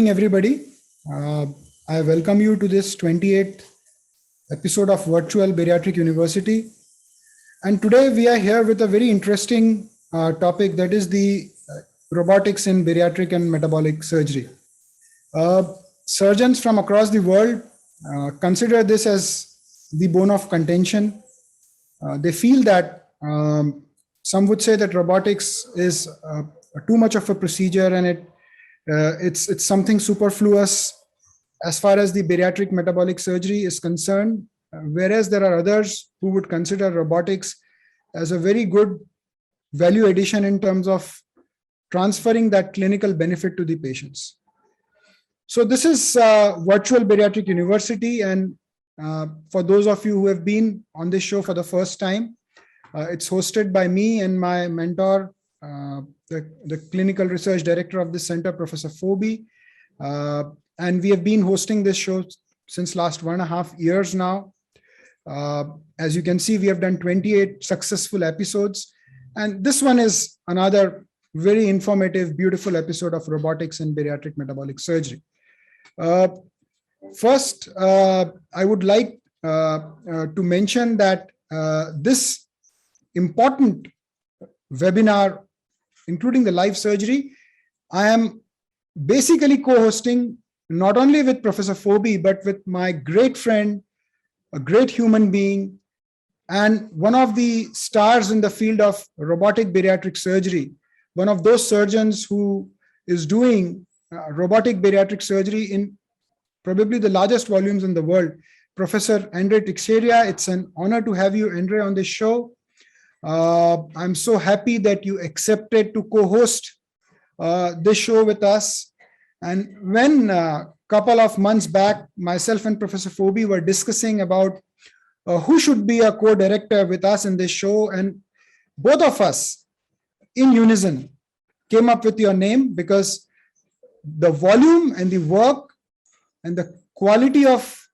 evening, everybody. I welcome you to this 28th episode of Virtual Bariatric University. And today we are here with a very interesting topic, that is the robotics in bariatric and metabolic surgery. Surgeons from across the world consider this as the bone of contention. They feel that some would say that robotics is too much of a procedure and it's something superfluous as far as the bariatric metabolic surgery is concerned, whereas there are others who would consider robotics as a very good value addition in terms of transferring that clinical benefit to the patients. So this is Virtual Bariatric University, and for those of you who have been on this show for the first time, it's hosted by me and my mentor, the clinical research director of this center, Professor Phoebe. And we have been hosting this show since last 1.5 years now. As you can see, we have done 28 successful episodes. And this one is another very informative, beautiful episode of robotics and bariatric metabolic surgery. First, I would like to mention that this important webinar, including the live surgery, I am basically co-hosting not only with Professor Phoebe, but with my great friend, a great human being, and one of the stars in the field of robotic bariatric surgery, one of those surgeons who is doing robotic bariatric surgery in probably the largest volumes in the world, Professor Andre Teixeira. It's an honor to have you, Andre, on this show. I'm so happy that you accepted to co-host this show with us. And when a couple of months back, myself and Professor Phoebe were discussing about who should be a co-director with us in this show, and both of us in unison came up with your name, because the volume and the work and the quality of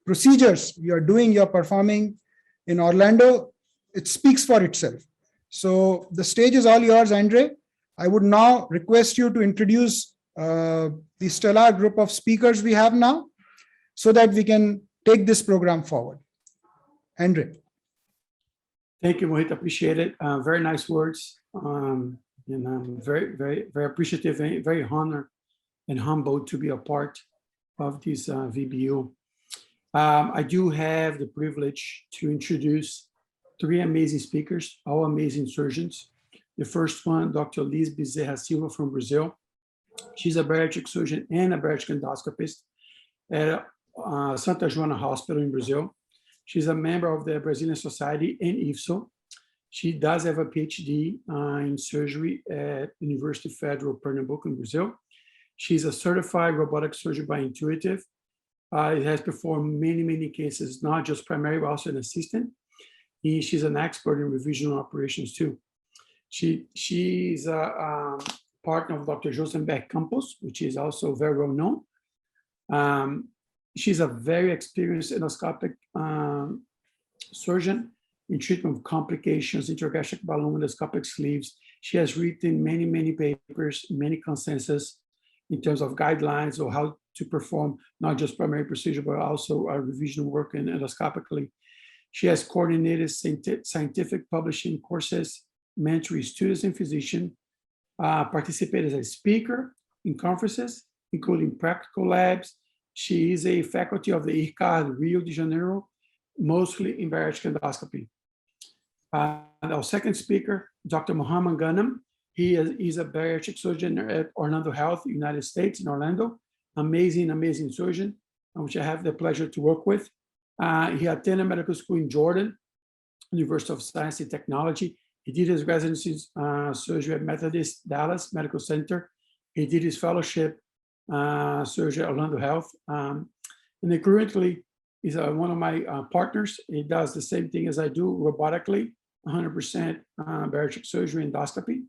procedures you're performing in Orlando, it speaks for itself. So the stage is all yours, Andre. I would now request you to introduce the stellar group of speakers we have now, so that we can take this program forward. Andre. Thank you, Mohit. Appreciate it. Very nice words. And I'm very, very, very appreciative, very honored and humbled to be a part of this VBU. I do have the privilege to introduce 3 amazing speakers, all amazing surgeons. The first one, Dr. Lyz Bezerra Silva from Brazil. She's a bariatric surgeon and a bariatric endoscopist at Santa Joana Hospital in Brazil. She's a member of the Brazilian Society and IFSO. She does have a PhD in surgery at University Federal Pernambuco in Brazil. She's a certified robotic surgeon by Intuitive. It has performed many cases, not just primary, but also an assistant. She's an expert in revisional operations too. She's a partner of Dr. Chousleb Campos, which is also very well known. She's a very experienced endoscopic surgeon in treatment of complications, intragastric balloon, endoscopic sleeves. She has written many papers, many consensus in terms of guidelines or how to perform not just primary procedure, but also revisional work and endoscopically. She has coordinated scientific publishing courses, mentoring students and physicians, participated as a speaker in conferences, including practical labs. She is a faculty of the IRCAD Rio de Janeiro, mostly in bariatric endoscopy. Our second speaker, Dr. Mohammed Ghanem. He's a bariatric surgeon at Orlando Health, United States, in Orlando. Amazing surgeon, which I have the pleasure to work with. He attended medical school in Jordan, University of Science and Technology. He did his residency surgery at Methodist Dallas Medical Center. He did his fellowship surgery at Orlando Health. And he currently is one of my partners. He does the same thing as I do, robotically, 100% bariatric surgery endoscopy.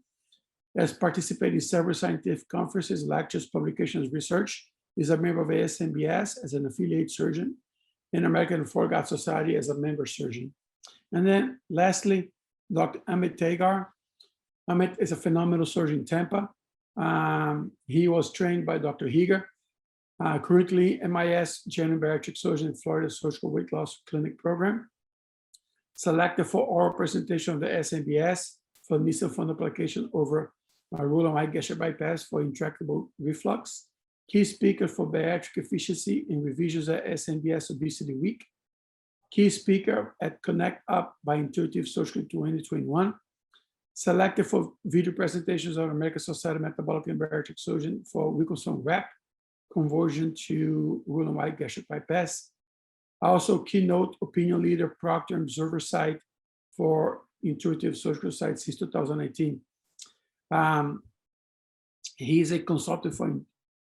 He has participated in several scientific conferences, lectures, publications, research. He's a member of ASMBS as an affiliate surgeon, and American Foregut Society as a member surgeon. And then lastly, Dr. Amit Taggar. Amit is a phenomenal surgeon in Tampa. He was trained by Dr. Taggar, currently MIS General Bariatric Surgeon in Florida Surgical Weight Loss Clinic Program. Selected for oral presentation of the SMBS for nasal fund application over rule on gastric bypass for intractable reflux. Key speaker for bariatric efficiency in revisions at SMBS Obesity Week. Key speaker at Connect Up by Intuitive Surgical 2021. Selected for video presentations of American Society of Metabolic and Bariatric Surgeon for Wilkinson Wrap, conversion to Roux-en-Y gastric bypass. Also, keynote opinion leader, proctor, and observer site for Intuitive Surgical Site since 2018. He is a consultant for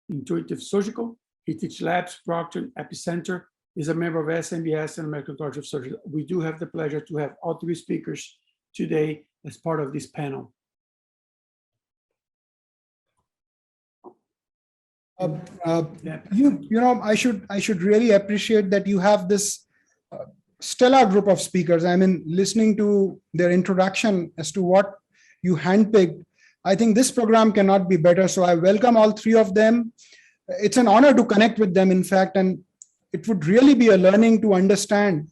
Intuitive Surgical. He teaches labs, proctor, and epicenter. He's a member of SMBS and American College of Surgeons. We do have the pleasure to have all three speakers today as part of this panel. I should really appreciate that you have this stellar group of speakers. I mean, listening to their introduction as to what you handpicked, I think this program cannot be better. So I welcome all three of them. It's an honor to connect with them, in fact, and it would really be a learning to understand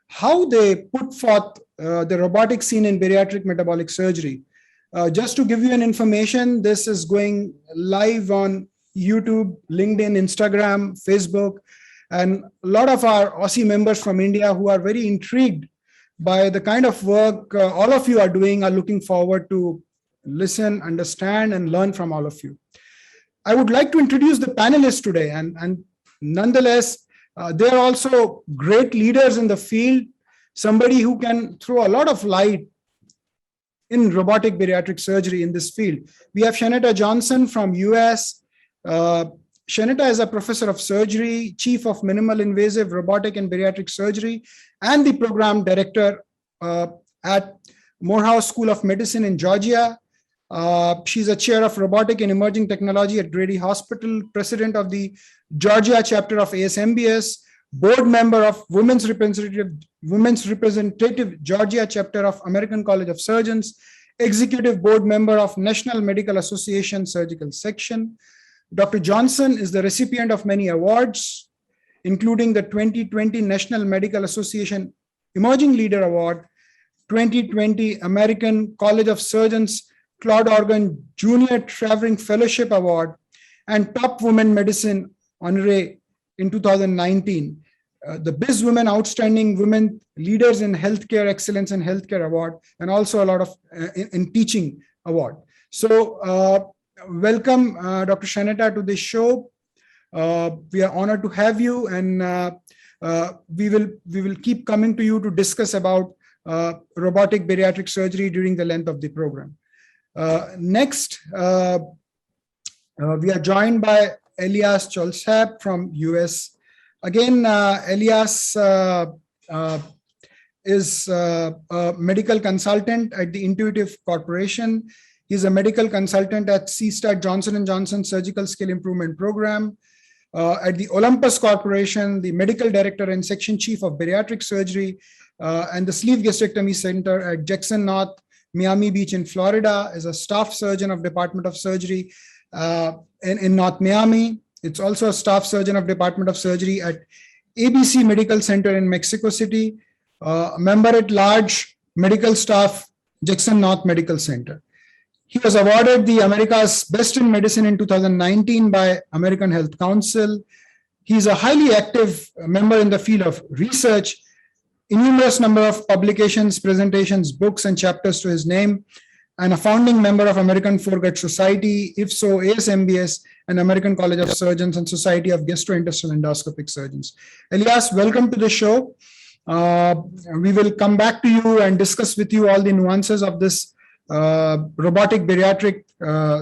how they put forth the robotic scene in bariatric metabolic surgery. Just to give you an information, this is going live on YouTube, LinkedIn, Instagram, Facebook, and a lot of our Aussie members from India who are very intrigued by the kind of work all of you are doing are looking forward to listen, understand, and learn from all of you. I would like to introduce the panelists today, and nonetheless, they're also great leaders in the field, somebody who can throw a lot of light in robotic bariatric surgery in this field. We have Shaneeta Johnson from US. Shaneeta is a professor of surgery, chief of minimal invasive robotic and bariatric surgery, and the program director at Morehouse School of Medicine in Georgia. She's a chair of robotic and emerging technology at Grady Hospital, president of the Georgia chapter of ASMBS, board member of Women's Representative Georgia chapter of American College of Surgeons, executive board member of National Medical Association Surgical Section. Dr. Johnson is the recipient of many awards, including the 2020 National Medical Association Emerging Leader Award, 2020 American College of Surgeons Claude Organ Junior Traveling Fellowship Award, and Top Women Medicine Honoree in 2019. The Biz Women Outstanding Women Leaders in Healthcare Excellence and Healthcare Award, and also a lot of in teaching award. So welcome, Dr. Shaneeta, to this show. We are honored to have you, and we will keep coming to you to discuss about robotic bariatric surgery during the length of the program. Next, we are joined by Elias Chousleb from US. Again, Elias is a medical consultant at the Intuitive Corporation. He's a medical consultant at CSTAT Johnson & Johnson Surgical Skill Improvement Program. At the Olympus Corporation, the medical director and section chief of bariatric surgery and the Sleeve Gastrectomy Center at Jackson North, Miami Beach in Florida, is a staff surgeon of Department of Surgery in North Miami. It's also a staff surgeon of Department of Surgery at ABC Medical Center in Mexico City, member at large medical staff, Jackson North Medical Center. He was awarded the America's Best in Medicine in 2019 by American Health Council. He's a highly active member in the field of research, numerous number of publications, presentations, books, and chapters to his name, and a founding member of American Foregut Society, IFSO, ASMBS, and American College of Surgeons and Society of Gastrointestinal Endoscopic Surgeons. Elias, welcome to the show. We will come back to you and discuss with you all the nuances of this robotic bariatric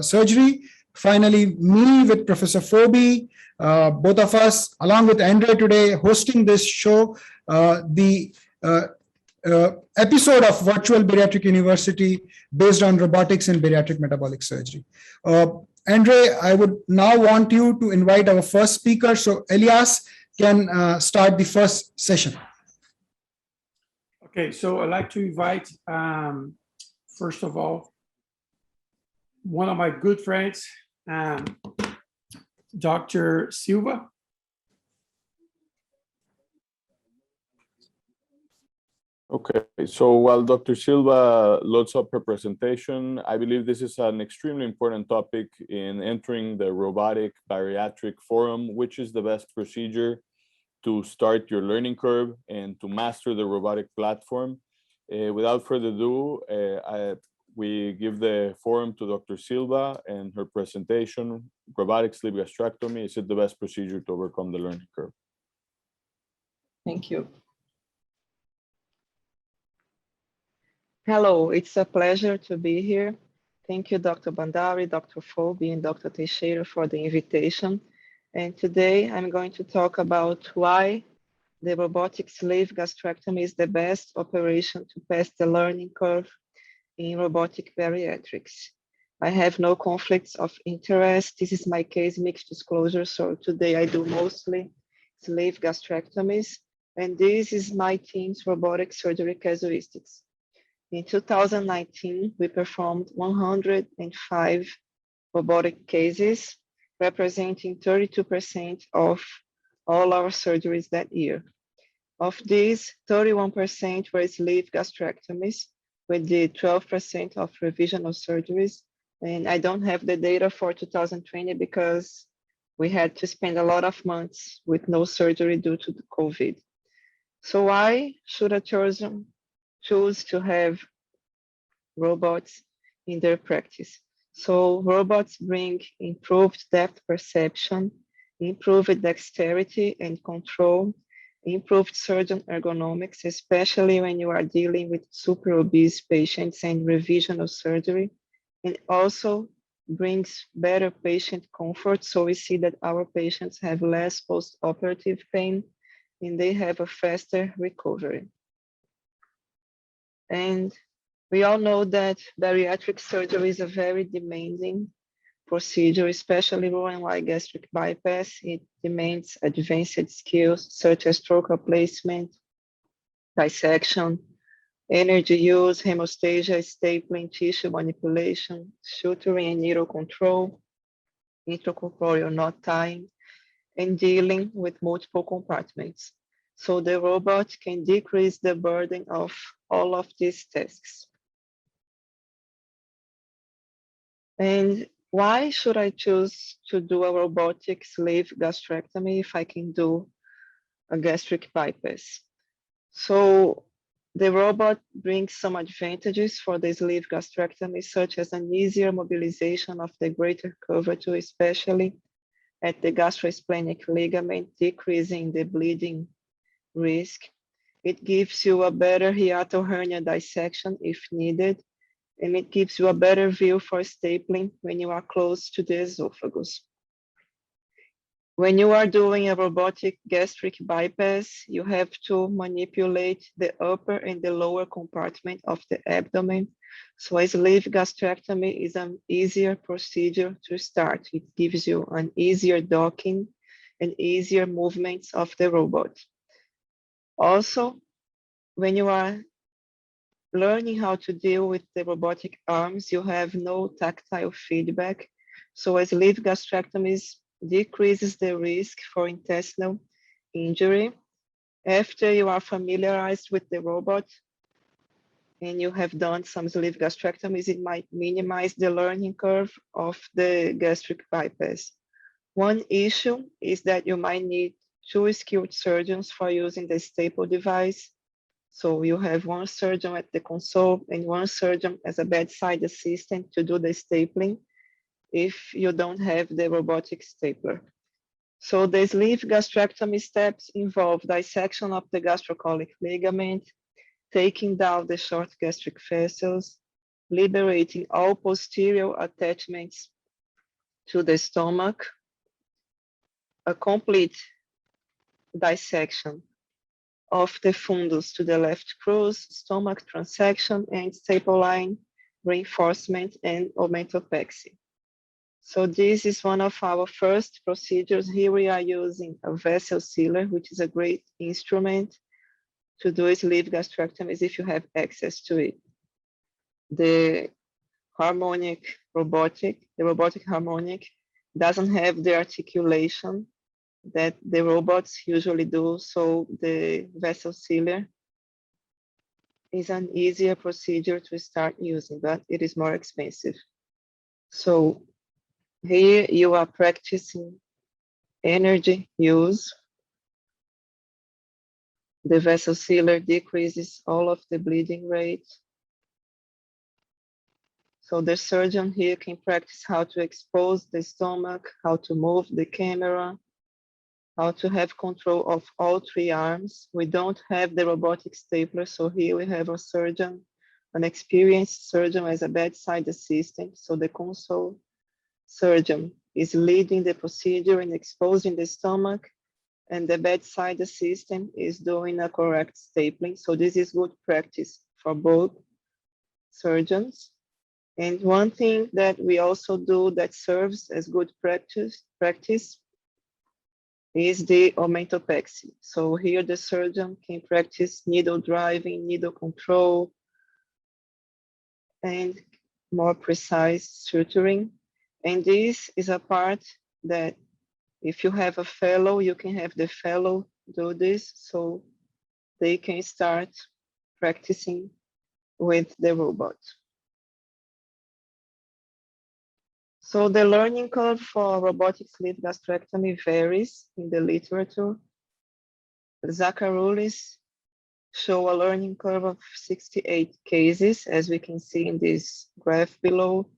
surgery. Finally, me with Professor Phoebe, both of us, along with Andre today, hosting this show, the episode of Virtual Bariatric University based on robotics and bariatric metabolic surgery. Andre, I would now want you to invite our first speaker. So Elias can start the first session. Okay, so I'd like to invite, first of all, one of my good friends, Dr. Silva. Okay, so while Dr. Silva loads up her presentation, I believe this is an extremely important topic in entering the Robotic Bariatric Forum, which is the best procedure to start your learning curve and to master the robotic platform. Without further ado, we give the forum to Dr. Silva and her presentation, Robotic Sleeve Gastrectomy. Is it the best procedure to overcome the learning curve? Thank you. Hello, it's a pleasure to be here. Thank you, Dr. Bhandari, Dr. Phoebe, and Dr. Teixeira for the invitation. And today I'm going to talk about why the robotic sleeve gastrectomy is the best operation to pass the learning curve in robotic bariatrics. I have no conflicts of interest. This is my case mixed disclosure. So today I do mostly sleeve gastrectomies, and this is my team's robotic surgery casuistics. In 2019, we performed 105 robotic cases, representing 32% of all our surgeries that year. Of these, 31% were sleeve gastrectomies, with the 12% of revisional surgeries. And I don't have the data for 2020 because we had to spend a lot of months with no surgery due to the COVID. So why should a choose to have robots in their practice? So robots bring improved depth perception, improved dexterity and control, improved surgeon ergonomics, especially when you are dealing with super obese patients and revisional surgery, and also brings better patient comfort. So we see that our patients have less post-operative pain and they have a faster recovery. And we all know that bariatric surgery is a very demanding procedure, especially Roux-en-Y gastric bypass. It demands advanced skills such as trocar placement, dissection, energy use, hemostasia, stapling, tissue manipulation, suturing and needle control, intracorporeal knot tying, and dealing with multiple compartments. So the robot can decrease the burden of all of these tasks. And why should I choose to do a robotic sleeve gastrectomy if I can do a gastric bypass? So the robot brings some advantages for the sleeve gastrectomy, such as an easier mobilization of the greater curvature, especially at the gastrosplenic ligament, decreasing the bleeding risk. It gives you a better hiatal hernia dissection if needed, and it gives you a better view for stapling when you are close to the esophagus. When you are doing a robotic gastric bypass, you have to manipulate the upper and the lower compartment of the abdomen. So a sleeve gastrectomy is an easier procedure to start. It gives you an easier docking and easier movements of the robot. Also, when you are learning how to deal with the robotic arms, you have no tactile feedback. So a sleeve gastrectomy decreases the risk for intestinal injury. After you are familiarized with the robot and you have done some sleeve gastrectomies, it might minimize the learning curve of the gastric bypass. One issue is that you might need 2 skilled surgeons for using the staple device. So you have 1 surgeon at the console and 1 surgeon as a bedside assistant to do the stapling if you don't have the robotic stapler. So the sleeve gastrectomy steps involve dissection of the gastrocolic ligament, taking down the short gastric vessels, liberating all posterior attachments to the stomach, a complete dissection of the fundus to the left crus, stomach transection, and staple line reinforcement and omentopexy. So this is one of our first procedures. Here we are using a vessel sealer, which is a great instrument to do sleeve gastrectomies if you have access to it. The robotic harmonic doesn't have the articulation that the robots usually do. So the vessel sealer is an easier procedure to start using, but it is more expensive. So here you are practicing energy use. The vessel sealer decreases all of the bleeding rate. So the surgeon here can practice how to expose the stomach, how to move the camera, how to have control of all 3 arms. We don't have the robotic stapler, so here we have a surgeon, an experienced surgeon as a bedside assistant. So the console surgeon is leading the procedure and exposing the stomach, and the bedside assistant is doing a correct stapling. So this is good practice for both surgeons. And one thing that we also do that serves as good practice is the omentopexy. So here the surgeon can practice needle driving, needle control, and more precise suturing. And this is a part that if you have a fellow, you can have the fellow do this so they can start practicing with the robot. So the learning curve for robotic sleeve gastrectomy varies in the literature. Zaccharulis show a learning curve of 68 cases, as we can see in this graph below.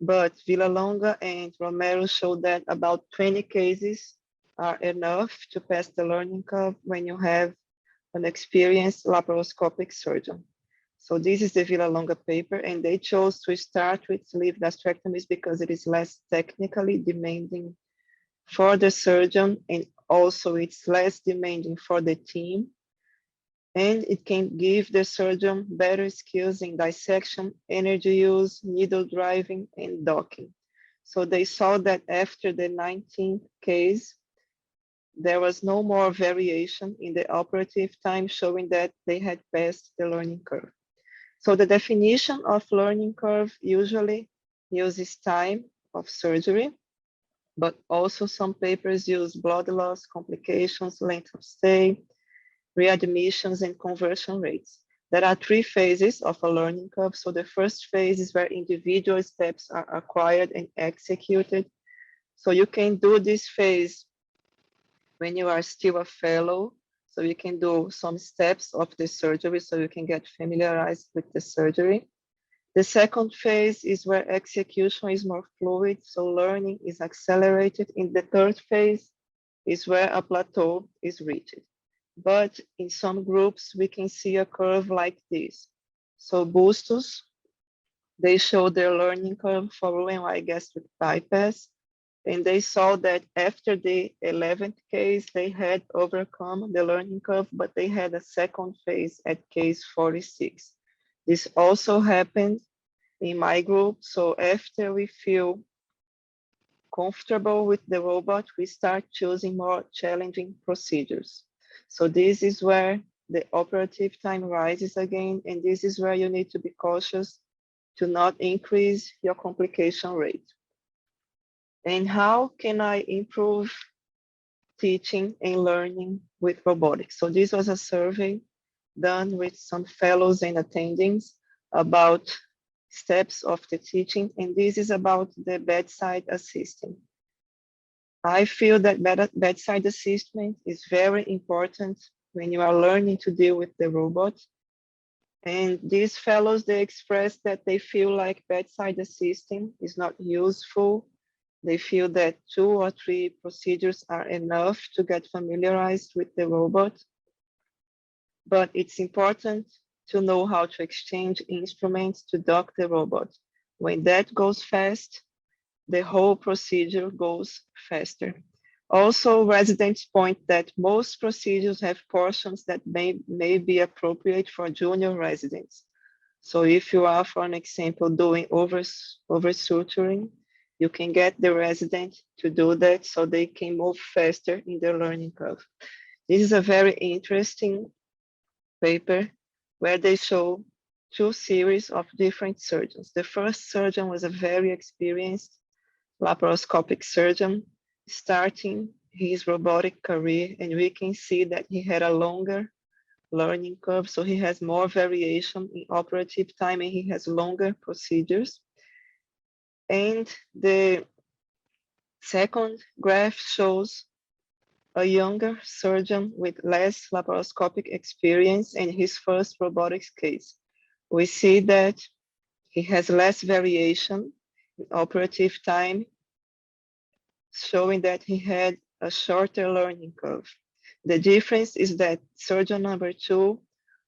But Villalonga and Romero show that about 20 cases are enough to pass the learning curve when you have an experienced laparoscopic surgeon. So this is the Villalonga paper, and they chose to start with sleeve gastrectomies because it is less technically demanding for the surgeon, and also it's less demanding for the team. And it can give the surgeon better skills in dissection, energy use, needle driving, and docking. So they saw that after the 19th case, there was no more variation in the operative time, showing that they had passed the learning curve. So the definition of learning curve usually uses time of surgery, but also some papers use blood loss, complications, length of stay, readmissions, and conversion rates. There are 3 phases of a learning curve. So the first phase is where individual steps are acquired and executed. So you can do this phase when you are still a fellow. So you can do some steps of the surgery so you can get familiarized with the surgery. The second phase is where execution is more fluid, so learning is accelerated. In the third phase is where a plateau is reached. But in some groups, we can see a curve like this. So Bustos, they show their learning curve for Roux-en-Y gastric bypass, and they saw that after the 11th case, they had overcome the learning curve, but they had a second phase at case 46. This also happened in my group. So after we feel comfortable with the robot, we start choosing more challenging procedures. So this is where the operative time rises again, and this is where you need to be cautious to not increase your complication rate. And how can I improve teaching and learning with robotics? So this was a survey done with some fellows and attendings about steps of the teaching, and this is about the bedside assisting. I feel that bedside assistment is very important when you are learning to deal with the robot. And these fellows, they express that they feel like bedside assisting is not useful. They feel that 2 or 3 procedures are enough to get familiarized with the robot. But it's important to know how to exchange instruments to dock the robot. When that goes fast, the whole procedure goes faster. Also, residents point that most procedures have portions that may be appropriate for junior residents. So if you are, for an example, doing over suturing, you can get the resident to do that so they can move faster in their learning curve. This is a very interesting paper where they show 2 series of different surgeons. The first surgeon was a very experienced laparoscopic surgeon starting his robotic career, and we can see that he had a longer learning curve. So he has more variation in operative time and he has longer procedures. And the second graph shows a younger surgeon with less laparoscopic experience and his first robotics case. We see that he has less variation in operative time, showing that he had a shorter learning curve. The difference is that surgeon number 2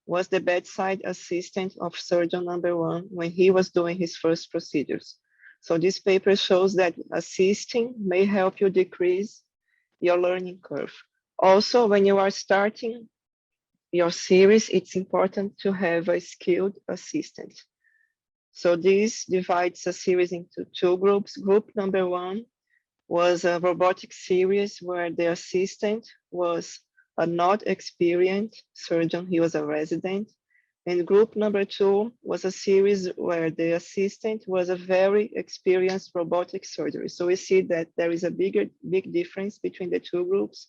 was the bedside assistant of surgeon number 1 when he was doing his first procedures. So this paper shows that assisting may help you decrease your learning curve. Also, when you are starting your series, it's important to have a skilled assistant. So this divides a series into 2 groups. Group number 1 was a robotic series where the assistant was a not experienced surgeon, he was a resident. And group number 2 was a series where the assistant was a very experienced robotic surgery. So we see that there is a big difference between the 2 groups.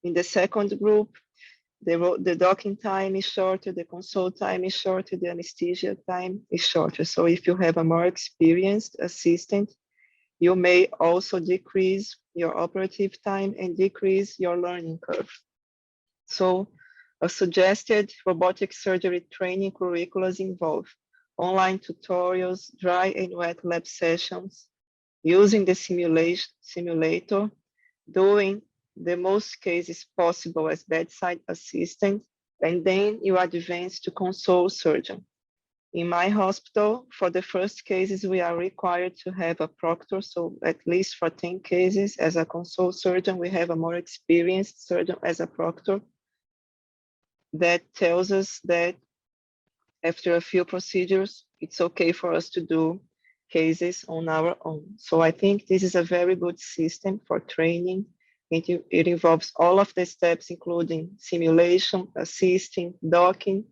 In the second group, the docking time is shorter, the consult time is shorter, the anesthesia time is shorter. So if you have a more experienced assistant, you may also decrease your operative time and decrease your learning curve. So a suggested robotic surgery training curriculums involve online tutorials, dry and wet lab sessions, using the simulator, doing the most cases possible as bedside assistant, and then you advance to consult surgeon. In my hospital, for the first cases, we are required to have a proctor. So at least for 10 cases, as a consult surgeon, we have a more experienced surgeon as a proctor that tells us that after a few procedures, it's okay for us to do cases on our own. So I think this is a very good system for training. It involves all of the steps, including simulation, assisting, docking,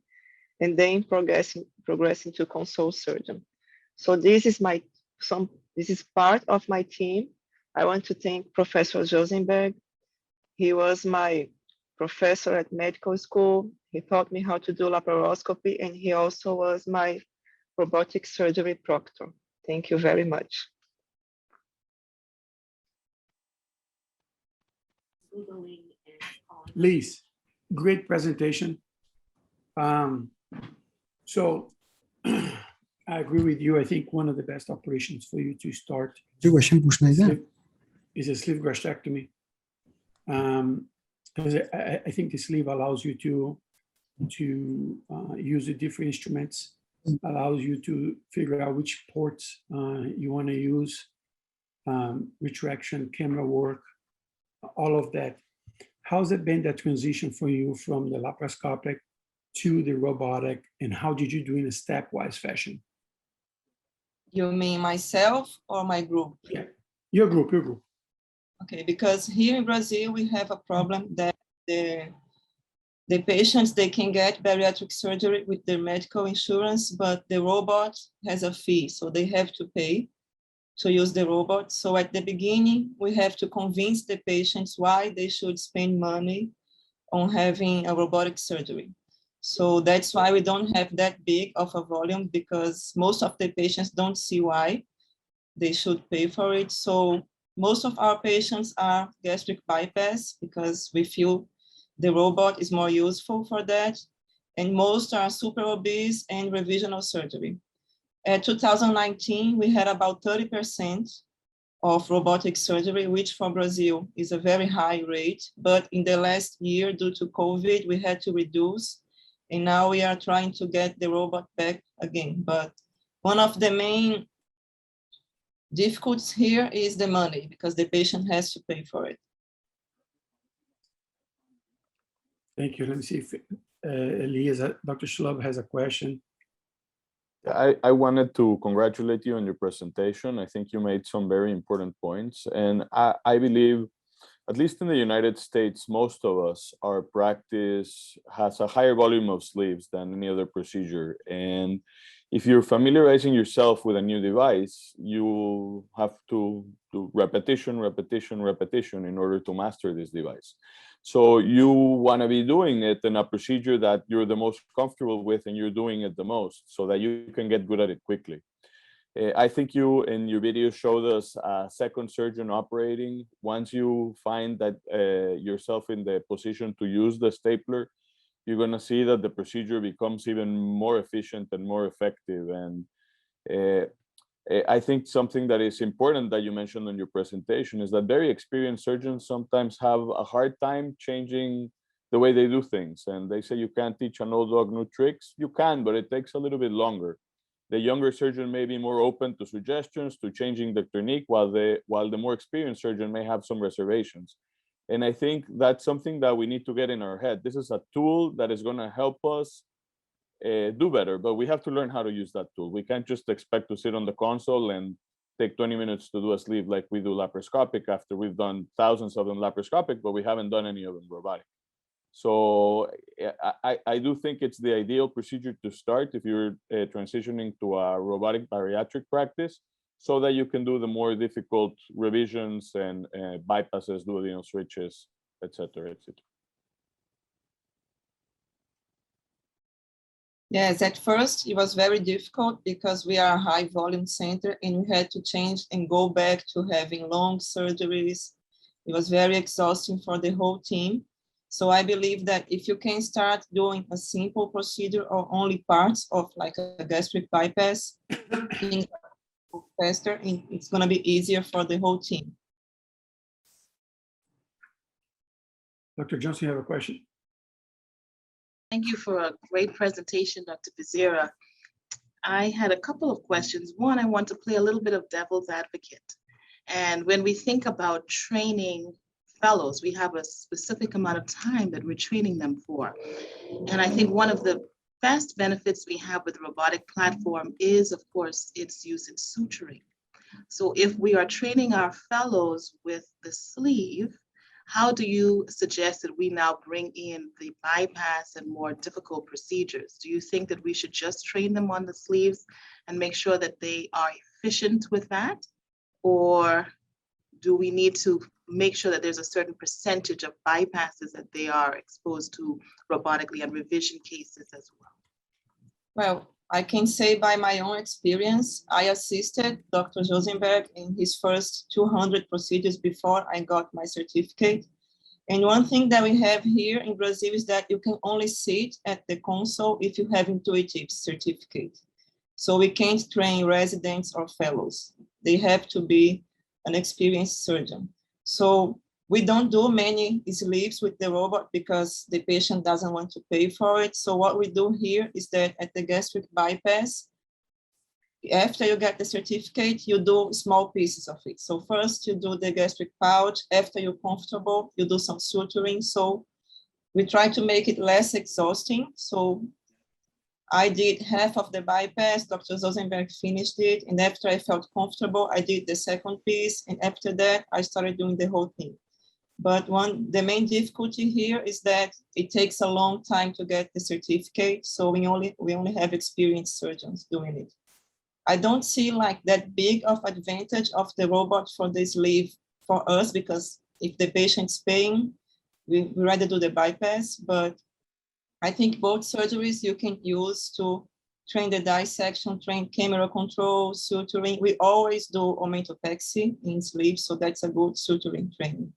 and then progressing to consult surgeon. So this is part of my team. I want to thank Professor Josenberg. He was my professor at medical school. He taught me how to do laparoscopy, and he also was my robotic surgery proctor. Thank you very much. Lyz, great presentation. So I agree with you. I think one of the best operations for you to start is a sleeve gastrectomy. Because I think the sleeve allows you to use the different instruments, allows you to figure out which ports you want to use, retraction, camera work, all of that. How's it been that transition for you from the laparoscopic to the robotic, and how did you do in a stepwise fashion? You mean myself or my group? Yeah, your group. Okay, because here in Brazil, we have a problem that the patients, they can get bariatric surgery with their medical insurance, but the robot has a fee, so they have to pay to use the robot. So at the beginning, we have to convince the patients why they should spend money on having a robotic surgery. So that's why we don't have that big of a volume, because most of the patients don't see why they should pay for it. So most of our patients are gastric bypass because we feel the robot is more useful for that. And most are super obese and revisional surgery. At 2019, we had about 30% of robotic surgery, which for Brazil is a very high rate. But in the last year, due to COVID, we had to reduce. And now we are trying to get the robot back again. But one of the main difficulties here is the money, because the patient has to pay for it. Thank you. Let me see if Elias, Dr. Chousleb has a question. I wanted to congratulate you on your presentation. I think you made some very important points. And I believe, at least in the United States, most of us, our practice has a higher volume of sleeves than any other procedure. And if you're familiarizing yourself with a new device, you have to do repetition in order to master this device. So you want to be doing it in a procedure that you're the most comfortable with and you're doing it the most, so that you can get good at it quickly. I think you in your video showed us a second surgeon operating. Once you find that yourself in the position to use the stapler, you're going to see that the procedure becomes even more efficient and more effective. And I think something that is important that you mentioned in your presentation is that very experienced surgeons sometimes have a hard time changing the way they do things. And they say you can't teach an old dog new tricks. You can, but it takes a little bit longer. The younger surgeon may be more open to suggestions, to changing the technique, while the more experienced surgeon may have some reservations. And I think that's something that we need to get in our head. This is a tool that is going to help us do better, but we have to learn how to use that tool. We can't just expect to sit on the console and take 20 minutes to do a sleeve like we do laparoscopic after we've done thousands of them laparoscopic, but we haven't done any of them robotic. So I do think it's the ideal procedure to start if you're transitioning to a robotic bariatric practice, so that you can do the more difficult revisions and bypasses, duodenal switches, etc., etc. Yes, at first it was very difficult because we are a high volume center and we had to change and go back to having long surgeries. It was very exhausting for the whole team. So I believe that if you can start doing a simple procedure or only parts of like a gastric bypass, faster, it's going to be easier for the whole team. Dr. Johnson, you have a question? Thank you for a great presentation, Dr. Bezerra. I had a couple of questions. One, I want to play a little bit of devil's advocate. And when we think about training fellows, we have a specific amount of time that we're training them for. And I think one of the best benefits we have with the robotic platform is, of course, its use in suturing. So if we are training our fellows with the sleeve, how do you suggest that we now bring in the bypass and more difficult procedures? Do you think that we should just train them on the sleeves and make sure that they are efficient with that? Or do we need to make sure that there's a certain percentage of bypasses that they are exposed to robotically and revision cases as well? Well, I can say by my own experience, I assisted Dr. Rosenberg in his first 200 procedures before I got my certificate. And one thing that we have here in Brazil is that you can only sit at the console if you have intuitive certificate. So we can't train residents or fellows. They have to be an experienced surgeon. So we don't do many sleeves with the robot because the patient doesn't want to pay for it. So what we do here is that at the gastric bypass, after you get the certificate, you do small pieces of it. So first you do the gastric pouch. After you're comfortable, you do some suturing. So we try to make it less exhausting. So I did half of the bypass, Dr. Rosenberg finished it, and after I felt comfortable, I did the second piece, and after that, I started doing the whole thing. But the main difficulty here is that it takes a long time to get the certificate, so we only have experienced surgeons doing it. I don't see like that big of advantage of the robot for the sleeve for us, because if the patient's paying, we rather do the bypass, but I think both surgeries you can use to train the dissection, train camera control, suturing. We always do omentopexy in sleeve, so that's a good suturing training.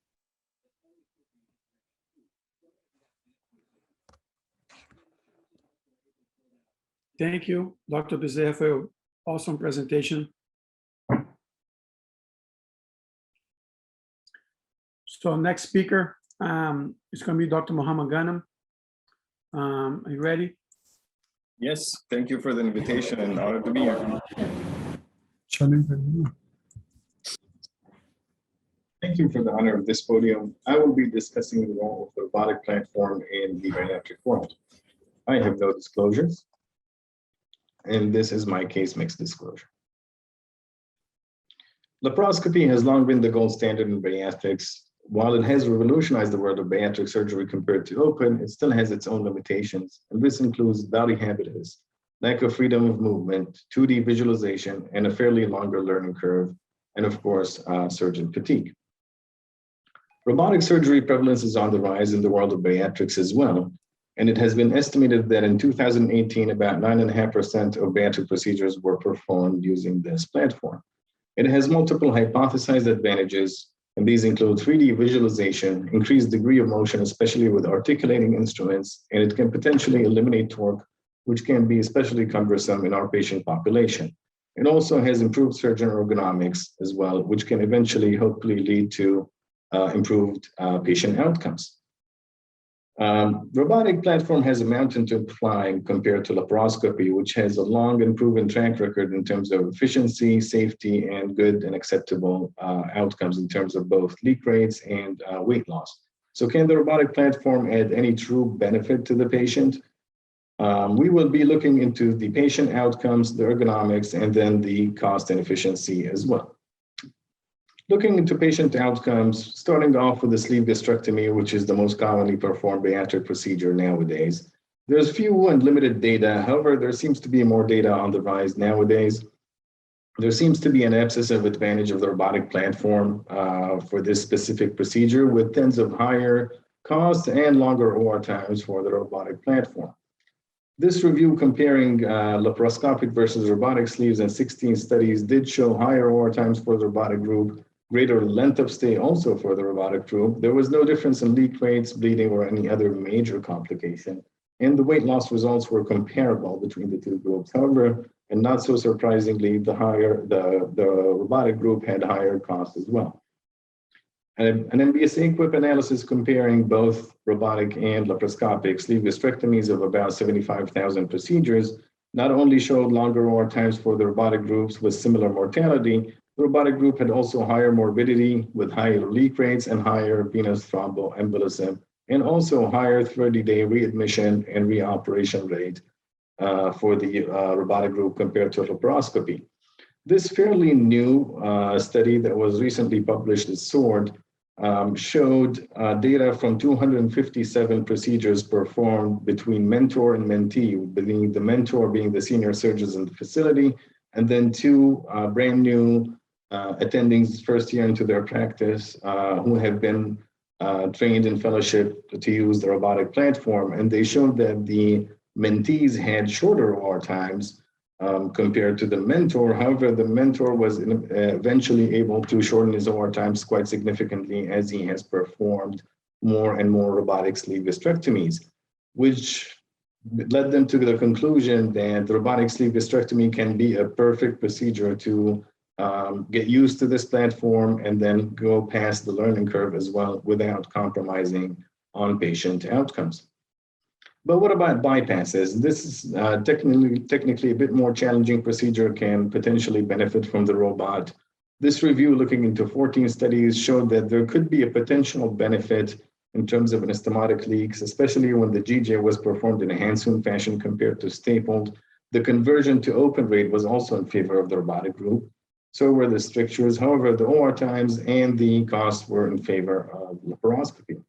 Thank you, Dr. Bezerra, for your awesome presentation. So next speaker is going to be Dr. Mohammed Ghanem. Are you ready? Yes, thank you for the invitation and honor to be here. Thank you for the honor of this podium. I will be discussing the role of the robotic platform in the bariatric world. I have no disclosures, and this is my case mix disclosure. Laparoscopy has long been the gold standard in bariatrics. While it has revolutionized the world of bariatric surgery compared to open, it still has its own limitations, and this includes body habitus, lack of freedom of movement, 2D visualization, and a fairly longer learning curve, and of course, surgeon fatigue. Robotic surgery prevalence is on the rise in the world of bariatrics as well, and it has been estimated that in 2018, about 9.5% of bariatric procedures were performed using this platform. It has multiple hypothesized advantages, and these include 3D visualization, increased degree of motion, especially with articulating instruments, and it can potentially eliminate torque, which can be especially cumbersome in our patient population. It also has improved surgeon ergonomics as well, which can eventually hopefully lead to improved patient outcomes. Robotic platform has a mountain to climb compared to laparoscopy, which has a long and proven track record in terms of efficiency, safety, and good and acceptable outcomes in terms of both leak rates and weight loss. So can the robotic platform add any true benefit to the patient? We will be looking into the patient outcomes, the ergonomics, and then the cost and efficiency as well. Looking into patient outcomes, starting off with the sleeve gastrectomy, which is the most commonly performed bariatric procedure nowadays. There's few and limited data. However, there seems to be more data on the rise nowadays. There seems to be an obsessive advantage of the robotic platform for this specific procedure, with tens of higher costs and longer OR times for the robotic platform. This review comparing laparoscopic versus robotic sleeves in 16 studies did show higher OR times for the robotic group, greater length of stay also for the robotic group. There was no difference in leak rates, bleeding, or any other major complication. And the weight loss results were comparable between the two groups. However, and not so surprisingly, the robotic group had higher costs as well. An MBSA equip analysis comparing both robotic and laparoscopic sleeve gastrectomies of about 75,000 procedures not only showed longer OR times for the robotic groups with similar mortality, the robotic group had also higher morbidity with higher leak rates and higher venous thromboembolism, and also higher 30-day readmission and reoperation rate for the robotic group compared to laparoscopy. This fairly new study that was recently published at SWORD showed data from 257 procedures performed between mentor and mentee, the mentor being the senior surgeons in the facility, and then two brand new attendings first year into their practice who have been trained in fellowship to use the robotic platform. And they showed that the mentees had shorter OR times compared to the mentor. However, the mentor was eventually able to shorten his OR times quite significantly as he has performed more and more robotic sleeve gastrectomies, which led them to the conclusion that the robotic sleeve gastrectomy can be a perfect procedure to get used to this platform and then go past the learning curve as well without compromising on patient outcomes. But what about bypasses? This is technically a bit more challenging procedure, can potentially benefit from the robot. This review, looking into 14 studies, showed that there could be a potential benefit in terms of anastomotic leaks, especially when the GJ was performed in a hand-sewn fashion compared to stapled. The conversion to open rate was also in favor of the robotic group. So were the strictures. However, the OR times and the costs were in favor of laparoscopy.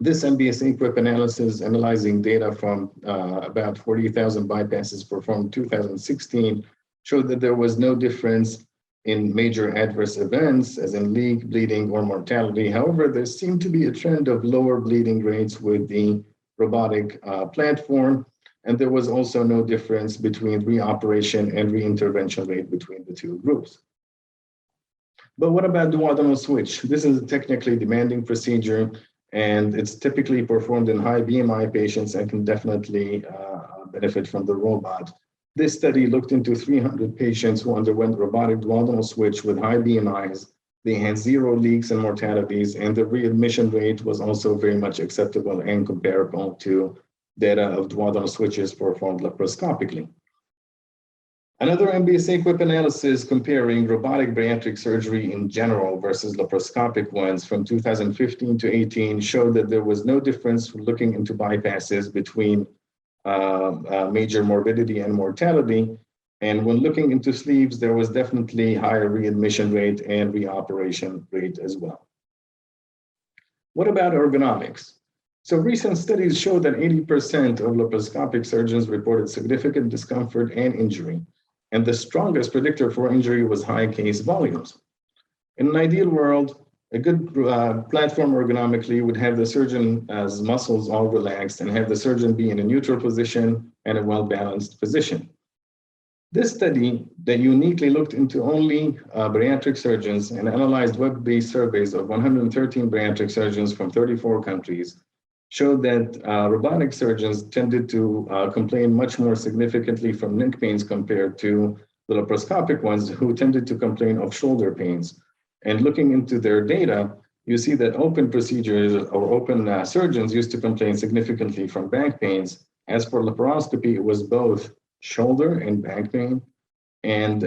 This MBSA equip analysis, analyzing data from about 40,000 bypasses performed in 2016, showed that there was no difference in major adverse events, as in leak, bleeding, or mortality. However, there seemed to be a trend of lower bleeding rates with the robotic platform, and there was also no difference between reoperation and reintervention rate between the two groups. But what about duodenal switch? This is a technically demanding procedure, and it's typically performed in high BMI patients and can definitely benefit from the robot. This study looked into 300 patients who underwent robotic duodenal switch with high BMIs. They had 0 leaks and mortalities, and the readmission rate was also very much acceptable and comparable to data of duodenal switches performed laparoscopically. Another MBSA equip analysis comparing robotic bariatric surgery in general versus laparoscopic ones from 2015 to 18 showed that there was no difference looking into bypasses between major morbidity and mortality. And when looking into sleeves, there was definitely higher readmission rate and reoperation rate as well. What about ergonomics? So recent studies show that 80% of laparoscopic surgeons reported significant discomfort and injury, and the strongest predictor for injury was high case volumes. In an ideal world, a good platform ergonomically would have the surgeon's muscles all relaxed and have the surgeon be in a neutral position and a well-balanced position. This study that uniquely looked into only bariatric surgeons and analyzed web-based surveys of 113 bariatric surgeons from 34 countries showed that robotic surgeons tended to complain much more significantly from neck pains compared to the laparoscopic ones who tended to complain of shoulder pains. And looking into their data, you see that open procedures or open surgeons used to complain significantly from back pains. As for laparoscopy, it was both shoulder and back pain. And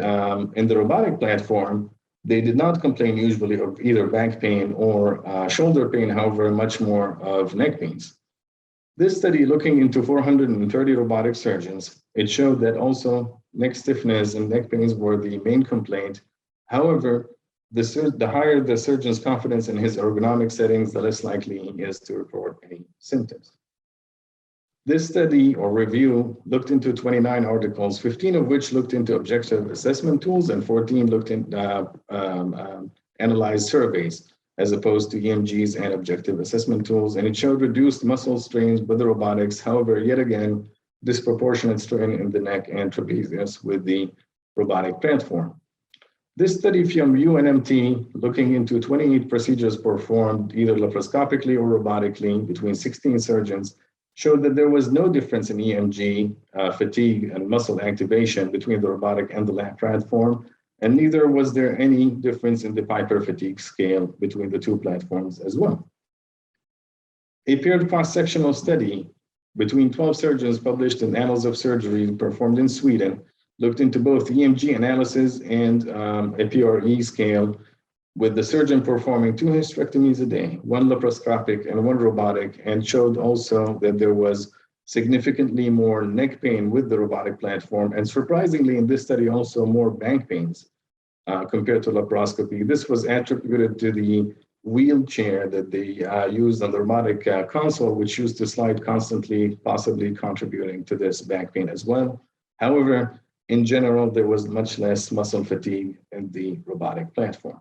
in the robotic platform, they did not complain usually of either back pain or shoulder pain, however, much more of neck pains. This study, looking into 430 robotic surgeons, it showed that also neck stiffness and neck pains were the main complaint. However, the higher the surgeon's confidence in his ergonomic settings, the less likely he is to report any symptoms. This study or review looked into 29 articles, 15 of which looked into objective assessment tools and 14 looked into analyzed surveys as opposed to EMGs and objective assessment tools. And it showed reduced muscle strains with the robotics. However, yet again, disproportionate strain in the neck and trapezius with the robotic platform. This study from UNMT, looking into 28 procedures performed either laparoscopically or robotically between 16 surgeons, showed that there was no difference in EMG, fatigue, and muscle activation between the robotic and the lap platform, and neither was there any difference in the Piper fatigue scale between the two platforms as well. A paired cross-sectional study between 12 surgeons published in Annals of Surgery performed in Sweden looked into both EMG analysis and a PRE scale, with the surgeon performing 2 hysterectomies a day, 1 laparoscopic and 1 robotic, and showed also that there was significantly more neck pain with the robotic platform, and surprisingly in this study also more back pains compared to laparoscopy. This was attributed to the wheelchair that they used on the robotic console, which used to slide constantly, possibly contributing to this back pain as well. However, in general, there was much less muscle fatigue in the robotic platform.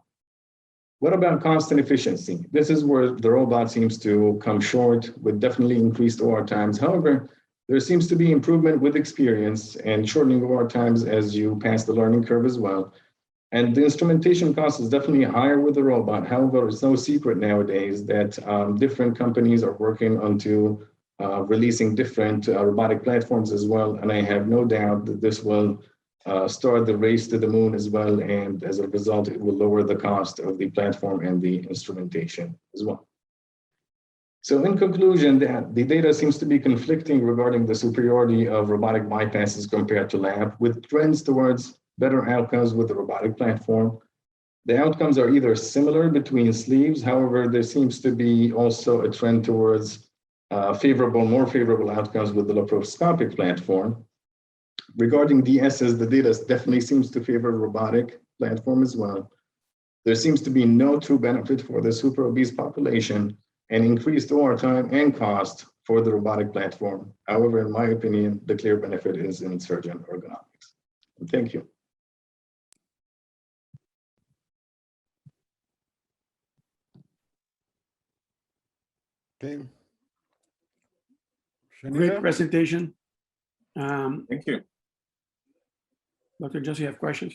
What about cost and efficiency? This is where the robot seems to come short with definitely increased OR times. However, there seems to be improvement with experience and shortening OR times as you pass the learning curve as well. And the instrumentation cost is definitely higher with the robot. However, it's no secret nowadays that different companies are working onto releasing different robotic platforms as well. And I have no doubt that this will start the race to the moon as well. And as a result, it will lower the cost of the platform and the instrumentation as well. So in conclusion, the data seems to be conflicting regarding the superiority of robotic bypasses compared to lap, with trends towards better outcomes with the robotic platform. The outcomes are either similar between sleeves. However, there seems to be also a trend towards more favorable outcomes with the laparoscopic platform. Regarding DSs, the data definitely seems to favor robotic platform as well. There seems to be no true benefit for the super obese population and increased OR time and cost for the robotic platform. However, in my opinion, the clear benefit is in surgeon ergonomics. Thank you. Okay. Great presentation. Thank you. Dr. Jesse, you have questions?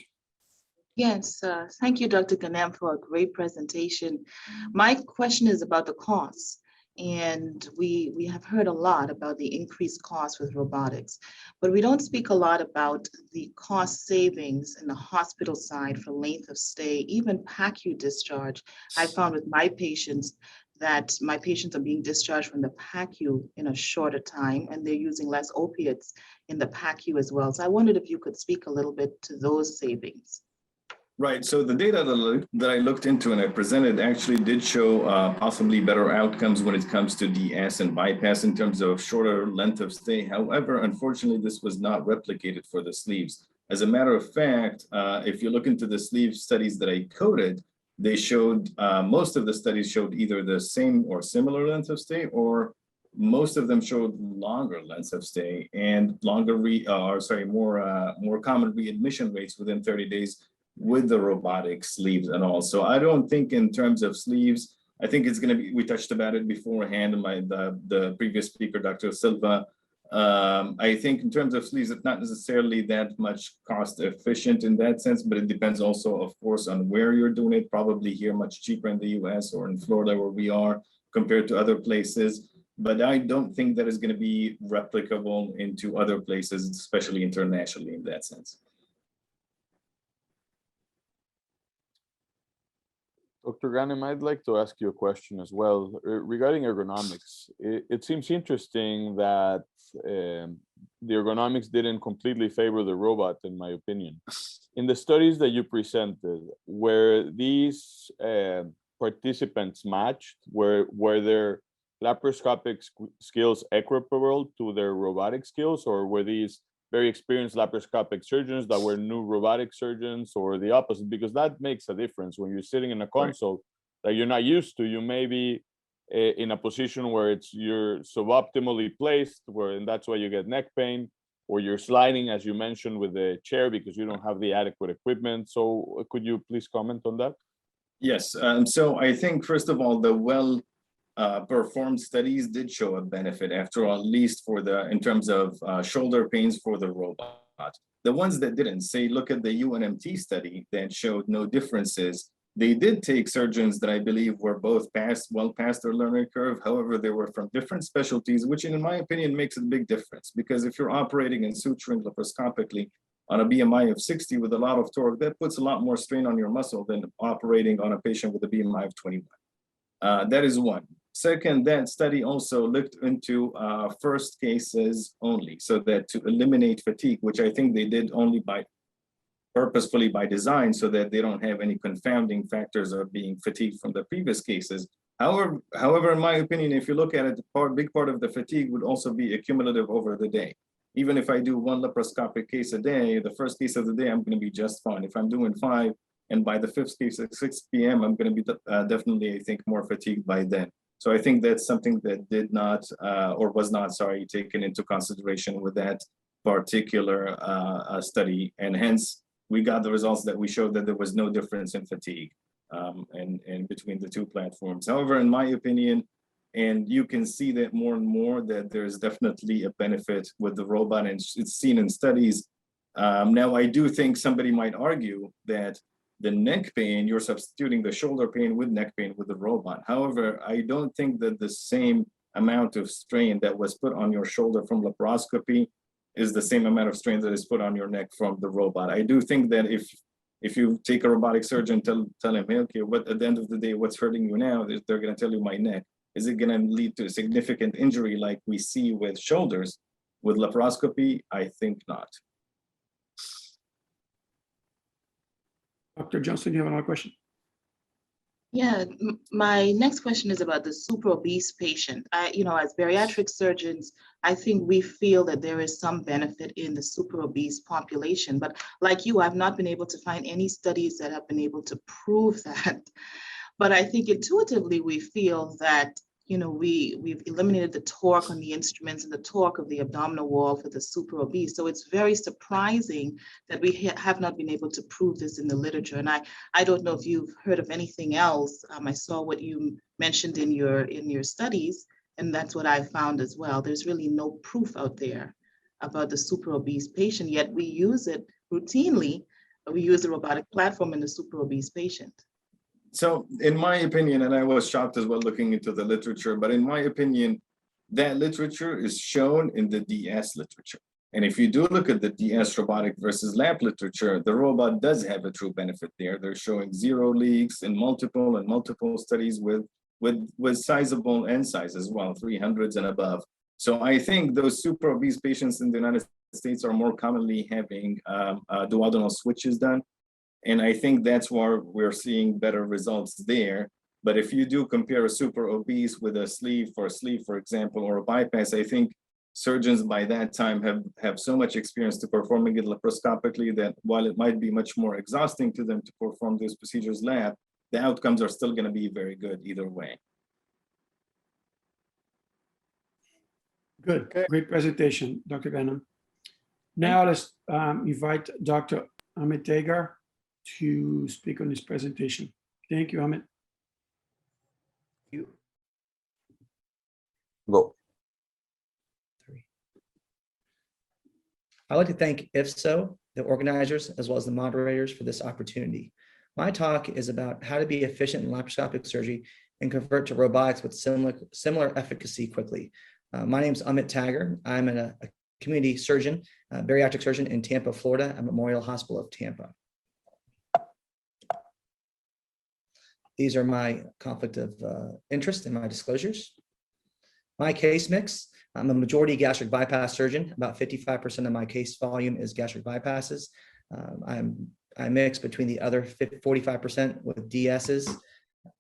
Yes, thank you, Dr. Ghanem, for a great presentation. My question is about the costs. And we have heard a lot about the increased costs with robotics, but we don't speak a lot about the cost savings in the hospital side for length of stay, even PACU discharge. I found with my patients that my patients are being discharged from the PACU in a shorter time, and they're using less opiates in the PACU as well. So I wondered if you could speak a little bit to those savings. Right. So the data that I looked into and I presented actually did show possibly better outcomes when it comes to DS and bypass in terms of shorter length of stay. However, unfortunately, this was not replicated for the sleeves. As a matter of fact, if you look into the sleeve studies that I coded, they showed, most of the studies showed either the same or similar length of stay or most of them showed longer lengths of stay and more common readmission rates within 30 days with the robotic sleeves and all. So I don't think in terms of sleeves, I think it's going to be, we touched about it beforehand in the previous speaker, Dr. Silva. I think in terms of sleeves, it's not necessarily that much cost efficient in that sense, but it depends also, of course, on where you're doing it. Probably here much cheaper in the US or in Florida where we are compared to other places. But I don't think that is going to be replicable into other places, especially internationally in that sense. Dr. Ghanem, I'd like to ask you a question as well regarding ergonomics. It seems interesting that the ergonomics didn't completely favor the robot, in my opinion. In the studies that you presented, were these participants matched? Were their laparoscopic skills equiparable to their robotic skills, or were these very experienced laparoscopic surgeons that were new robotic surgeons, or the opposite? Because that makes a difference when you're sitting in a console that you're not used to. You may be in a position where you're suboptimally placed, and that's why you get neck pain, or you're sliding, as you mentioned, with the chair because you don't have the adequate equipment. So could you please comment on that? Yes. So I think, first of all, the performed studies did show a benefit after all, at least in terms of shoulder pains for the robot. The ones that didn't, say, look at the UNMT study that showed no differences. They did take surgeons that I believe were both well past their learning curve. However, they were from different specialties, which in my opinion makes a big difference, because if you're operating and suturing laparoscopically on a BMI of 60 with a lot of torque, that puts a lot more strain on your muscle than operating on a patient with a BMI of 21. That is one. Second, that study also looked into first cases only, so that to eliminate fatigue, which I think they did only purposefully by design, so that they don't have any confounding factors of being fatigued from the previous cases. However, in my opinion, if you look at it, a big part of the fatigue would also be accumulative over the day. Even if I do one laparoscopic case a day, the first case of the day, I'm going to be just fine. If I'm doing 5, and by the 5th case at 6 p.m., I'm going to be definitely, I think, more fatigued by then. So I think that's something that did not, or was not, sorry, taken into consideration with that particular study. And hence, we got the results that we showed that there was no difference in fatigue and between the two platforms. However, in my opinion, and you can see that more and more, that there's definitely a benefit with the robot, and it's seen in studies. Now, I do think somebody might argue that the neck pain, you're substituting the shoulder pain with neck pain with the robot. However, I don't think that the same amount of strain that was put on your shoulder from laparoscopy is the same amount of strain that is put on your neck from the robot. I do think that if you take a robotic surgeon, tell him, hey, okay, at the end of the day, what's hurting you now? They're going to tell you my neck. Is it going to lead to a significant injury like we see with shoulders? With laparoscopy, I think not. Dr. Johnson, you have another question? Yeah, my next question is about the super obese patient. As bariatric surgeons, I think we feel that there is some benefit in the super obese population, but like you, I've not been able to find any studies that have been able to prove that. But I think intuitively we feel that, we've eliminated the torque on the instruments and the torque of the abdominal wall for the super obese. So it's very surprising that we have not been able to prove this in the literature. And I don't know if you've heard of anything else. I saw what you mentioned in your studies, and that's what I found as well. There's really no proof out there about the super obese patient, yet we use it routinely. We use the robotic platform in the super obese patient. So in my opinion, and I was shocked as well looking into the literature, but in my opinion, that literature is shown in the DS literature. And if you do look at the DS robotic versus lap literature, the robot does have a true benefit there. They're showing 0 leaks in multiple studies with sizable N size as well, 300s and above. So I think those super obese patients in the United States are more commonly having duodenal switches done. And I think that's why we're seeing better results there. But if you do compare a super obese with a sleeve, for example, or a bypass, I think surgeons by that time have so much experience to performing it laparoscopically that while it might be much more exhausting to them to perform those procedures lap, the outcomes are still going to be very good either way. Good, Okay. great presentation, Dr. Ghanem. Now let's invite Dr. Amit Taggar to speak on this presentation. Thank you, Amit. Go. I'd like to thank IFSO, the organizers, as well as the moderators for this opportunity. My talk is about how to be efficient in laparoscopic surgery and convert to robotics with similar efficacy quickly. My name is Amit Taggar. I'm a community surgeon, bariatric surgeon in Tampa, Florida, at Memorial Hospital of Tampa. These are my conflict of interest and my disclosures. My case mix, I'm a majority gastric bypass surgeon. About 55% of my case volume is gastric bypasses. I mix between the other 45% with DSs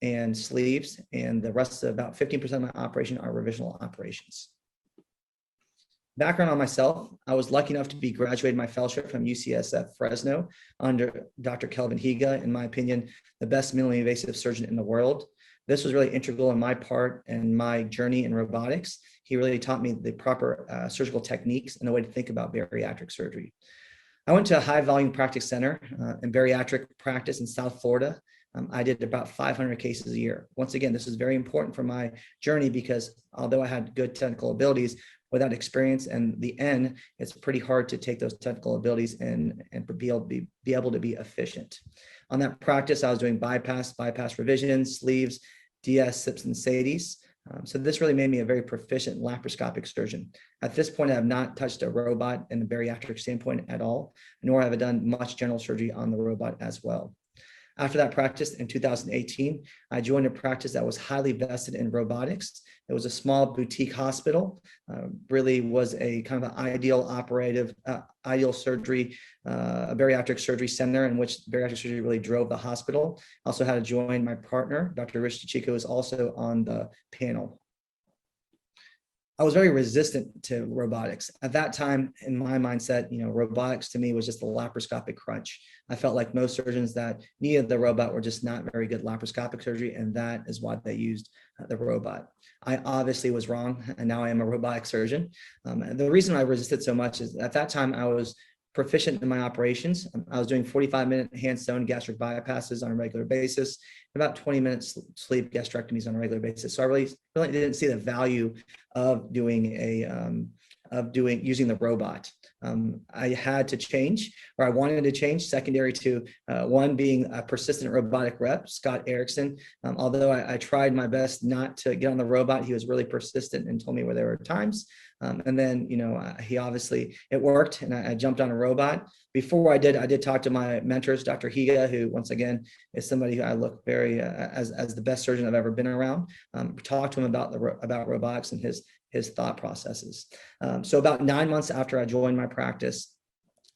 and sleeves, and the rest of about 15% of my operation are revisional operations. Background on myself, I was lucky enough to be graduated my fellowship from UCSF Fresno under Dr. Kelvin Higa, in my opinion, the best minimally invasive surgeon in the world. This was really integral in my part and my journey in robotics. He really taught me the proper surgical techniques and the way to think about bariatric surgery. I went to a high volume practice center in bariatric practice in South Florida. I did about 500 cases a year. Once again, this is very important for my journey because although I had good technical abilities, without experience and the N, it's pretty hard to take those technical abilities and be able to be efficient. On that practice, I was doing bypass revisions, sleeves, DS, SIPs, and SADIs. So this really made me a very proficient laparoscopic surgeon. At this point, I have not touched a robot in the bariatric standpoint at all, nor have I done much general surgery on the robot as well. After that practice in 2018, I joined a practice that was highly vested in robotics. It was a small boutique hospital, really was a kind of an ideal surgery, a bariatric surgery center in which bariatric surgery really drove the hospital. Also had to join my partner, Dr. DiCicco, who is also on the panel. I was very resistant to robotics. At that time, in my mindset, robotics to me was just a laparoscopic crunch. I felt like most surgeons that needed the robot were just not very good laparoscopic surgery, and that is why they used the robot. I obviously was wrong, and now I am a robotic surgeon. The reason I resisted so much is at that time I was proficient in my operations. I was doing 45-minute hand sewn gastric bypasses on a regular basis, about 20-minute sleeve gastrectomies on a regular basis. So I really didn't see the value of using the robot. I had to change, or I wanted to change, secondary to one being a persistent robotic rep, Scott Erickson. Although I tried my best not to get on the robot, he was really persistent and told me where there were times. And then, he obviously, it worked, and I jumped on a robot. Before I did talk to my mentors, Dr. Higa, who once again is somebody who I look very as the best surgeon I've ever been around. Talked to him about robotics and his thought processes. So about 9 months after I joined my practice,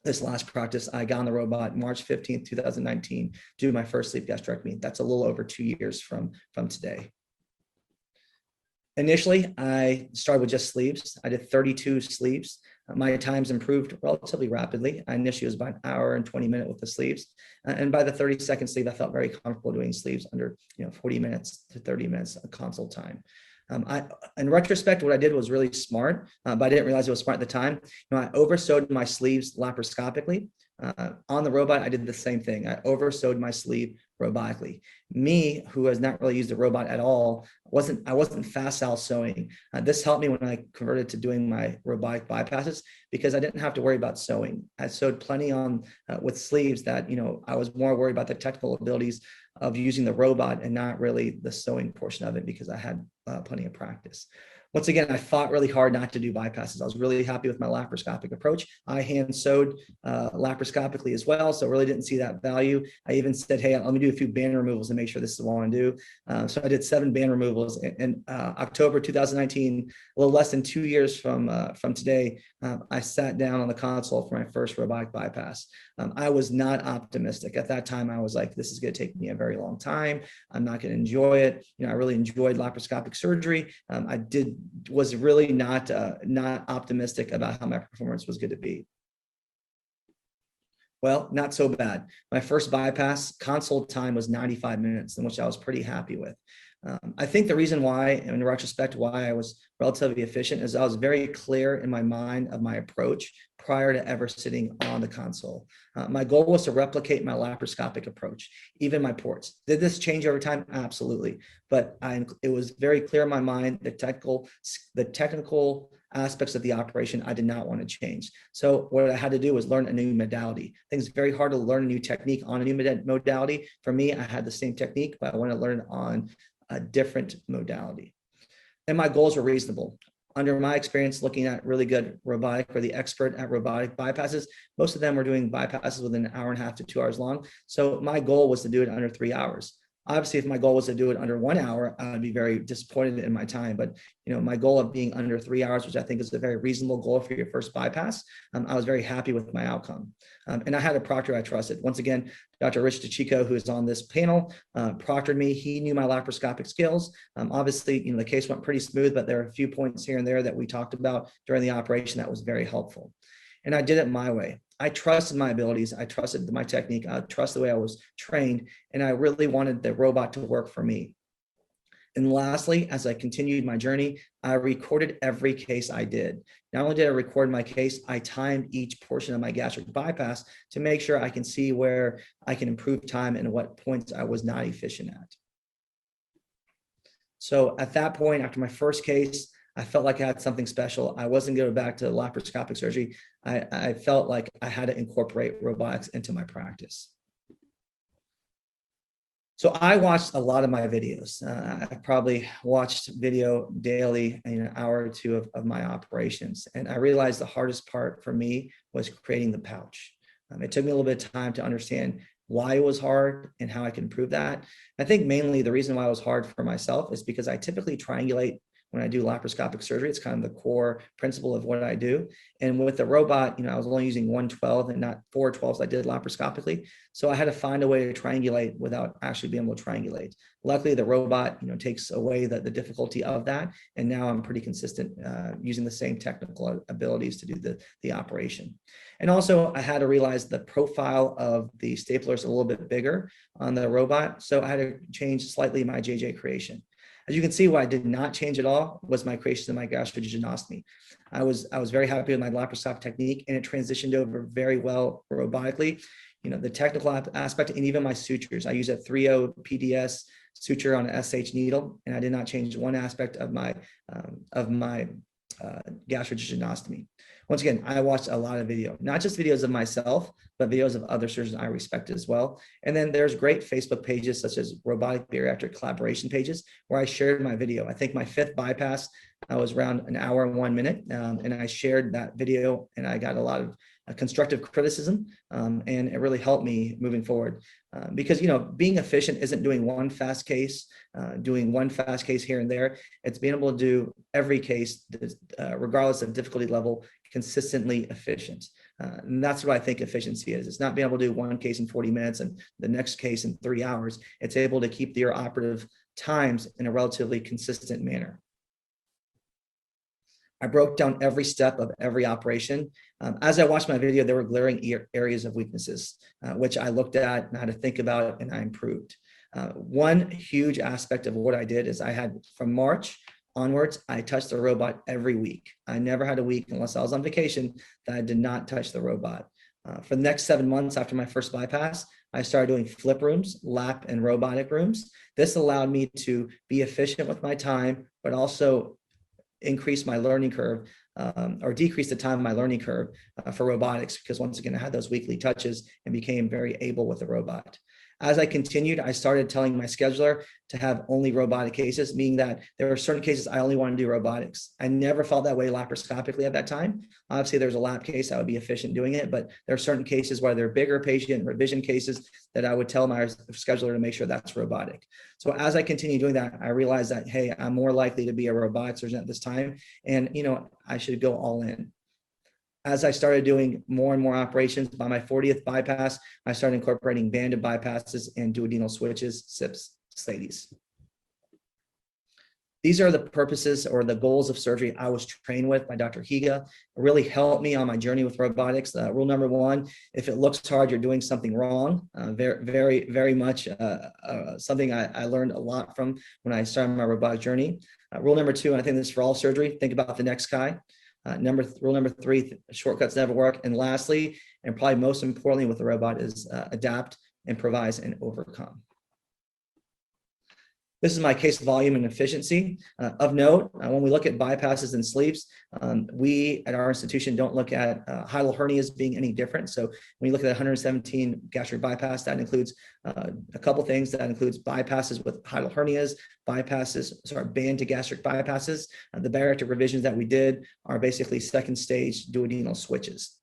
this last practice, I got on the robot March 15th, 2019, to do my first sleeve gastrectomy. That's a little over 2 years from today. Initially, I started with just sleeves. I did 32 sleeves. My times improved relatively rapidly. I initially was about an hour and 20 minutes with the sleeves. And by the 32nd sleeve, I felt very comfortable doing sleeves under 40 minutes to 30 minutes of consult time. In retrospect, what I did was really smart, but I didn't realize it was smart at the time. I oversewed my sleeves laparoscopically. On the robot, I did the same thing. I oversewed my sleeve robotically. Me, who has not really used a robot at all, I wasn't facile sewing. This helped me when I converted to doing my robotic bypasses because I didn't have to worry about sewing. I sewed plenty on with sleeves that, I was more worried about the technical abilities of using the robot and not really the sewing portion of it because I had plenty of practice. Once again, I fought really hard not to do bypasses. I was really happy with my laparoscopic approach. I hand sewed laparoscopically as well, so really didn't see that value. I even said, hey, let me do a few band removals and make sure this is what I want to do. So I did 7 band removals in October 2019, a little less than 2 years from today. I sat down on the console for my first robotic bypass. I was not optimistic. At that time, I was like, this is going to take me a very long time. I'm not going to enjoy it. I really enjoyed laparoscopic surgery. I was really not optimistic about how my performance was going to be. Well, not so bad. My first bypass consult time was 95 minutes, in which I was pretty happy with. I think the reason why, in retrospect, why I was relatively efficient is I was very clear in my mind of my approach prior to ever sitting on the console. My goal was to replicate my laparoscopic approach, even my ports. Did this change over time? Absolutely. But it was very clear in my mind, the technical aspects of the operation I did not want to change. So what I had to do was learn a new modality. I think it's very hard to learn a new technique on a new modality. For me, I had the same technique, but I want to learn on a different modality. And my goals were reasonable. Under my experience looking at really good robotic or the expert at robotic bypasses, most of them were doing bypasses within an hour and a half to 2 hours long. So my goal was to do it under 3 hours. Obviously, if my goal was to do it under 1 hour, I would be very disappointed in my time. But my goal of being under 3 hours, which I think is a very reasonable goal for your first bypass, I was very happy with my outcome. And I had a proctor I trusted. Once again, Dr. Rich DiCicco, who is on this panel, proctored me. He knew my laparoscopic skills. Obviously, the case went pretty smooth, but there are a few points here and there that we talked about during the operation that was very helpful. And I did it my way. I trusted my abilities. I trusted my technique. I trusted the way I was trained. And I really wanted the robot to work for me. And lastly, as I continued my journey, I recorded every case I did. Not only did I record my case, I timed each portion of my gastric bypass to make sure I can see where I can improve time and what points I was not efficient at. So at that point, after my first case, I felt like I had something special. I wasn't going back to laparoscopic surgery. I felt like I had to incorporate robotics into my practice. So I watched a lot of my videos. I probably watched video daily in an hour or two of my operations. And I realized the hardest part for me was creating the pouch. It took me a little bit of time to understand why it was hard and how I can improve that. I think mainly the reason why it was hard for myself is because I typically triangulate when I do laparoscopic surgery. It's kind of the core principle of what I do. And with the robot, I was only using 1/12 and not 4/12s I did laparoscopically. So I had to find a way to triangulate without actually being able to triangulate. Luckily, the robot, takes away the difficulty of that. And now I'm pretty consistent using the same technical abilities to do the operation. And also I had to realize the profile of the stapler is a little bit bigger on the robot. So I had to change slightly my JJ creation. As you can see, what I did not change at all was my creation of my gastrojejunostomy. I was very happy with my laparoscopic technique, and it transitioned over very well robotically. The technical aspect and even my sutures. I use a 3.0 PDS suture on an SH needle, and I did not change one aspect of my gastrojejunostomy. Once again, I watched a lot of video, not just videos of myself, but videos of other surgeons I respect as well. And then there's great Facebook pages such as Robotic Bariatric collaboration pages where I shared my video. I think my 5th bypass, I was around an hour and 1 minute, and I shared that video, and I got a lot of constructive criticism, and it really helped me moving forward. Because being efficient isn't doing one fast case here and there. It's being able to do every case, regardless of difficulty level, consistently efficient. And that's what I think efficiency is. It's not being able to do one case in 40 minutes and the next case in 3 hours. It's able to keep your operative times in a relatively consistent manner. I broke down every step of every operation. As I watched my video, there were glaring areas of weaknesses, which I looked at and had to think about, and I improved. One huge aspect of what I did is I had, from March onwards, I touched the robot every week. I never had a week, unless I was on vacation, that I did not touch the robot. For the next 7 months after my first bypass, I started doing flip rooms, lap and robotic rooms. This allowed me to be efficient with my time, but also increase my learning curve, or decrease the time of my learning curve for robotics, because once again, I had those weekly touches and became very able with the robot. As I continued, I started telling my scheduler to have only robotic cases, meaning that there are certain cases I only want to do robotics. I never felt that way laparoscopically at that time. Obviously, there's a lap case, I would be efficient doing it, but there are certain cases where they're bigger patient revision cases that I would tell my scheduler to make sure that's robotic. So as I continue doing that, I realized that, hey, I'm more likely to be a robotic surgeon at this time, and I should go all in. As I started doing more and more operations, by my 40th bypass, I started incorporating banded bypasses and duodenal switches, SIPs, SLADEs. These are the purposes or the goals of surgery I was trained with by Dr. Higa. It really helped me on my journey with robotics. Rule number one, if it looks hard, you're doing something wrong. Very much something I learned a lot from when I started my robotic journey. Rule number two, and I think this is for all surgery, think about the next guy. Rule number three, shortcuts never work. And lastly, and probably most importantly with the robot, is adapt, improvise, and overcome. This is my case volume and efficiency. Of note, when we look at bypasses and sleeves, we at our institution don't look at hiatal hernias being any different. So when you look at 117 gastric bypass, that includes a couple things. That includes bypasses with hiatal hernias, band to gastric bypasses. The bariatric revisions that we did are basically second stage duodenal switches.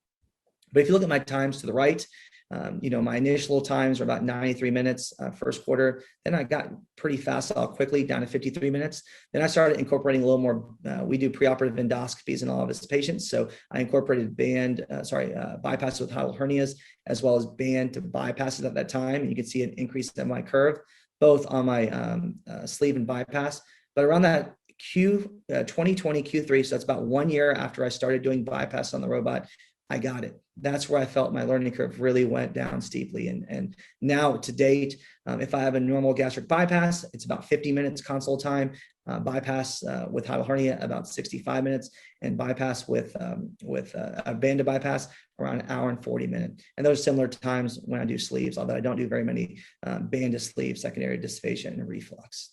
But if you look at my times to the right, my initial times are about 93 minutes first quarter. Then I got pretty fast quickly down to 53 minutes. Then I started incorporating a little more. We do preoperative endoscopies in all of his patients. So I incorporated bypass with hiatal hernias, as well as band to bypasses at that time. And you can see an increase in my curve, both on my sleeve and bypass. But around that 2020 Q3, so that's about 1 year after I started doing bypass on the robot, I got it. That's where I felt my learning curve really went down steeply. And now to date, if I have a normal gastric bypass, it's about 50 minutes console time. Bypass with hiatal hernia, about 65 minutes, and bypass with a band bypass around 1 hour and 40 minutes. And those are similar times when I do sleeves, although I don't do very many band to sleeve, secondary dysphagia and reflux.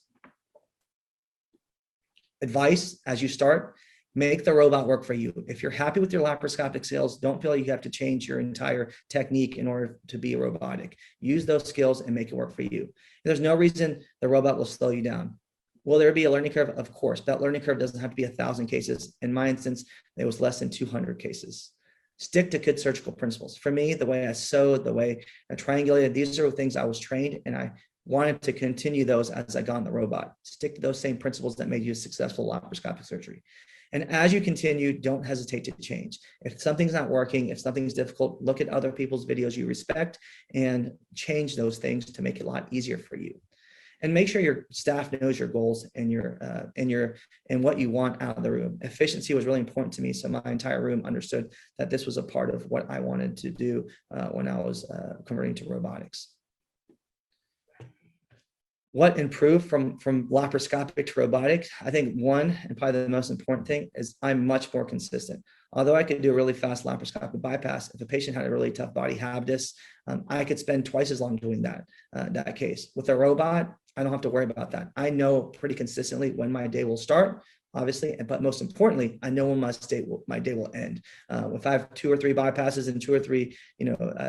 Advice as you start: make the robot work for you. If you're happy with your laparoscopic skills, don't feel like you have to change your entire technique in order to be robotic. Use those skills and make it work for you. There's no reason the robot will slow you down. Will there be a learning curve? Of course. That learning curve doesn't have to be 1,000 cases. In my instance, it was less than 200 cases. Stick to good surgical principles. For me, the way I sewed, the way I triangulated, these are things I was trained, and I wanted to continue those as I got on the robot. Stick to those same principles that made you a successful laparoscopic surgery. And as you continue, don't hesitate to change. If something's not working, if something's difficult, look at other people's videos you respect and change those things to make it a lot easier for you. And make sure your staff knows your goals and what you want out of the room. Efficiency was really important to me, so my entire room understood that this was a part of what I wanted to do when I was converting to robotics. What improved from laparoscopic to robotic? I think one, and probably the most important thing, is I'm much more consistent. Although I could do a really fast laparoscopic bypass, if a patient had a really tough body habitus, I could spend twice as long doing that case. With a robot, I don't have to worry about that. I know pretty consistently when my day will start, obviously, but most importantly, I know when my day will end. If I have 2 or 3 bypasses and 2 or 3,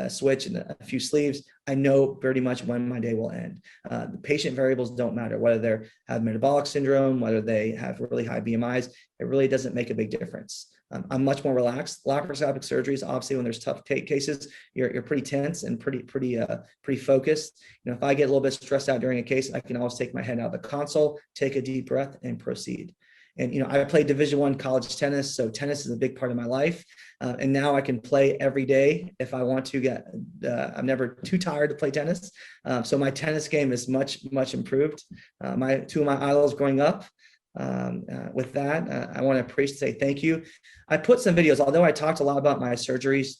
switch and a few sleeves, I know pretty much when my day will end. The patient variables don't matter, whether they have metabolic syndrome, whether they have really high BMIs. It really doesn't make a big difference. I'm much more relaxed. Laparoscopic surgeries, obviously, when there's tough cases, you're pretty tense and pretty focused. If I get a little bit stressed out during a case, I can always take my head out of the console, take a deep breath, and proceed. And I played Division I college tennis, so tennis is a big part of my life. And now I can play every day if I want to. I'm never too tired to play tennis. So my tennis game is much improved. Two of my idols growing up. With that, I want to say thank you. I put some videos, although I talked a lot about my surgeries.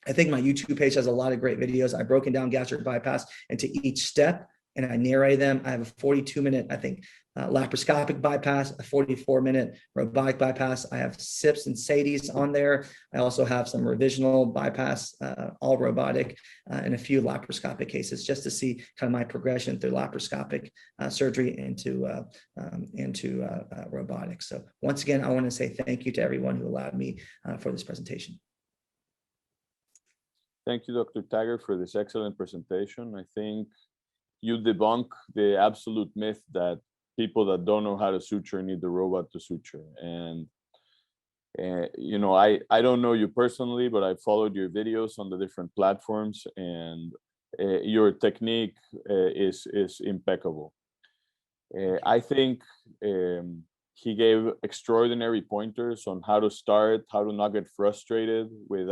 I think my YouTube page has a lot of great videos. I've broken down gastric bypass into each step, and I narrate them. I have a 42-minute, I think, laparoscopic bypass, a 44-minute robotic bypass. I have SIPs and SATIs on there. I also have some revisional bypass, all robotic, and a few laparoscopic cases, just to see kind of my progression through laparoscopic surgery into robotics. So once again, I want to say thank you to everyone who allowed me for this presentation. Thank you, Dr. Taggar, for this excellent presentation. I think you debunk the absolute myth that people that don't know how to suture need the robot to suture. And I don't know you personally, but I followed your videos on the different platforms, and your technique is impeccable. I think he gave extraordinary pointers on how to start, how to not get frustrated with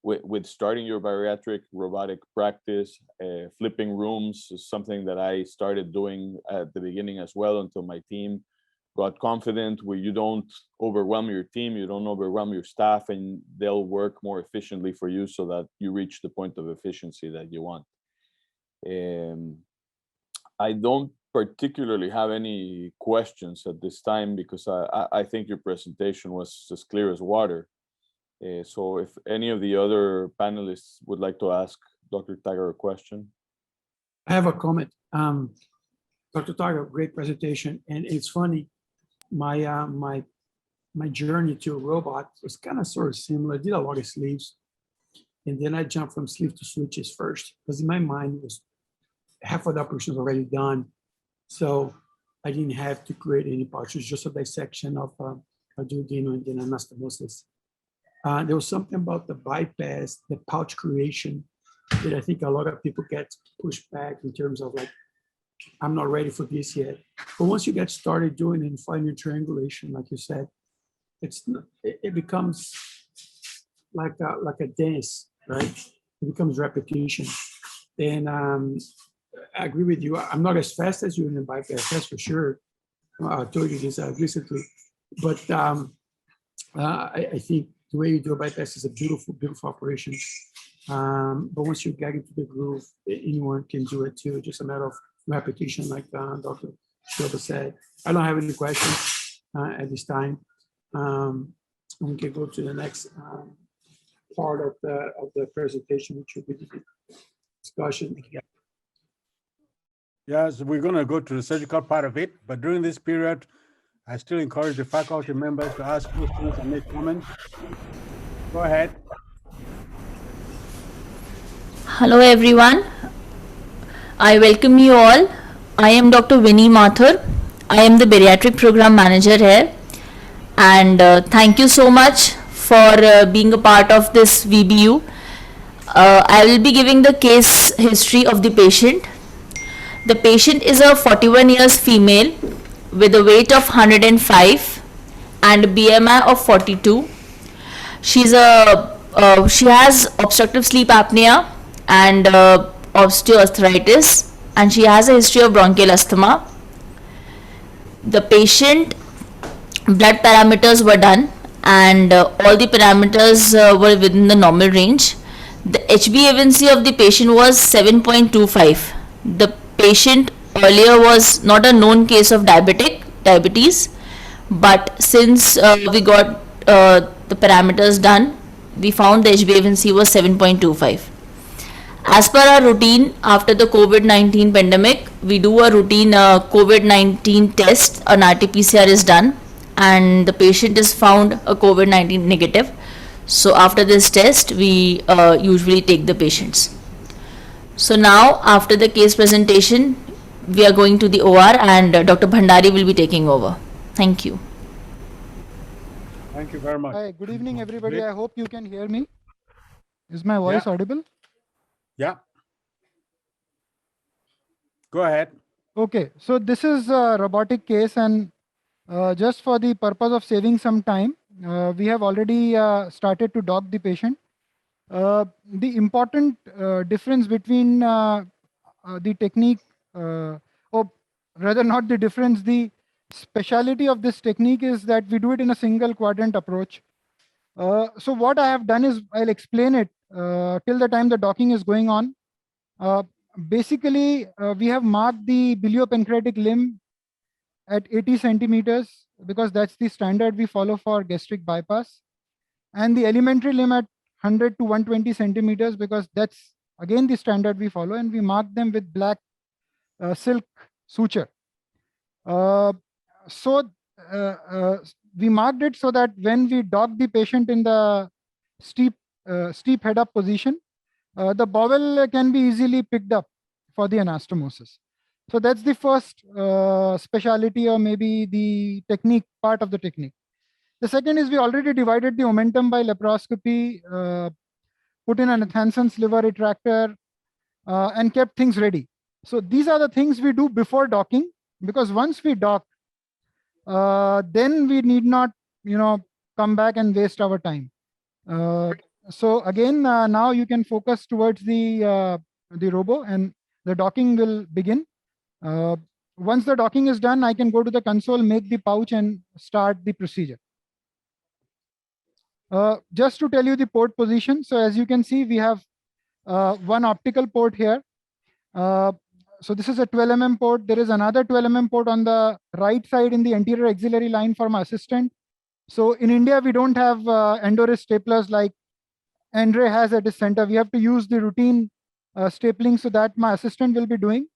with starting your bariatric robotic practice, flipping rooms is something that I started doing at the beginning as well, until my team got confident where you don't overwhelm your team, you don't overwhelm your staff, and they'll work more efficiently for you so that you reach the point of efficiency that you want. I don't particularly have any questions at this time because I think your presentation was as clear as water. So if any of the other panelists would like to ask Dr. Taggar a question. I have a comment. Dr. Taggar, great presentation. And it's funny, my journey to a robot was kind of sort of similar. I did a lot of sleeves. And then I jumped from sleeve to switches first, because in my mind, it was half of the operation was already done. So I didn't have to create any parts. It was just a dissection of duodenum and then anastomosis. There was something about the bypass, the pouch creation, that I think a lot of people get pushed back in terms of like, I'm not ready for this yet. But once you get started doing it and finding triangulation, like you said, it becomes like a dance, right? It becomes repetition. And I agree with you. I'm not as fast as you in the bypass, that's for sure. I told you this recently, but I think the way you do a bypass is a beautiful, beautiful operation. But once you get into the groove, anyone can do it too. Just a matter of repetition, like Dr. Silva said. I don't have any questions at this time. We can go to the next part of the presentation, which will be the discussion. Yes, we're going to go to the surgical part of it, but during this period, I still encourage the faculty members to ask questions and make comments. Go ahead. Hello everyone. I welcome you all. I am Dr. Winnie Mathur. I am the Bariatric Program Manager here. And thank you so much for being a part of this VBU. I will be giving the case history of the patient. The patient is a 41 years female with a weight of 105 and BMI of 42. She has obstructive sleep apnea and osteoarthritis, and she has a history of bronchial asthma. The patient blood parameters were done, and all the parameters were within the normal range. The HbA1c of the patient was 7.25. The patient earlier was not a known case of diabetes, but since we got the parameters done, we found the HbA1c was 7.25. As per our routine, after the COVID-19 pandemic, we do a routine COVID-19 test. An RT-PCR is done, and the patient is found a COVID-19 negative. So after this test, we usually take the patients. So now, after the case presentation, we are going to the OR, and Dr. Bhandari will be taking over. Thank you. Thank you very much. Hi, good evening, everybody. I hope you can hear me. Is my voice audible? Yeah. Go ahead. Okay, so this is a robotic case, and just for the purpose of saving some time, we have already started to dock the patient. The important difference between the technique, or rather not the difference, the speciality of this technique is that we do it in a single quadrant approach. So what I have done is, I'll explain it till the time the docking is going on. Basically, we have marked the biliopancreatic limb at 80 centimeters because that's the standard we follow for gastric bypass, and the alimentary limb at 100 to 120 centimeters because that's again the standard we follow, and we mark them with black silk suture. We marked it so that when we dock the patient in the steep head up position, the bowel can be easily picked up for the anastomosis. So that's the first speciality, or maybe the technique, part of the technique. The second is we already divided the omentum by laparoscopy, put in an Athanson's liver retractor, and kept things ready. So these are the things we do before docking, because once we dock, then we need not, come back and waste our time. So again, now you can focus towards the robo, and the docking will begin. Once the docking is done, I can go to the console, make the pouch, and start the procedure. Just to tell you the port position. So as you can see, we have one optical port here. So this is a 12 mm port. There is another 12 mm port on the right side in the anterior axillary line for my assistant. So in India, we don't have endorist staplers like Andre has at his center. We have to use the routine stapling, so that my assistant will be doing.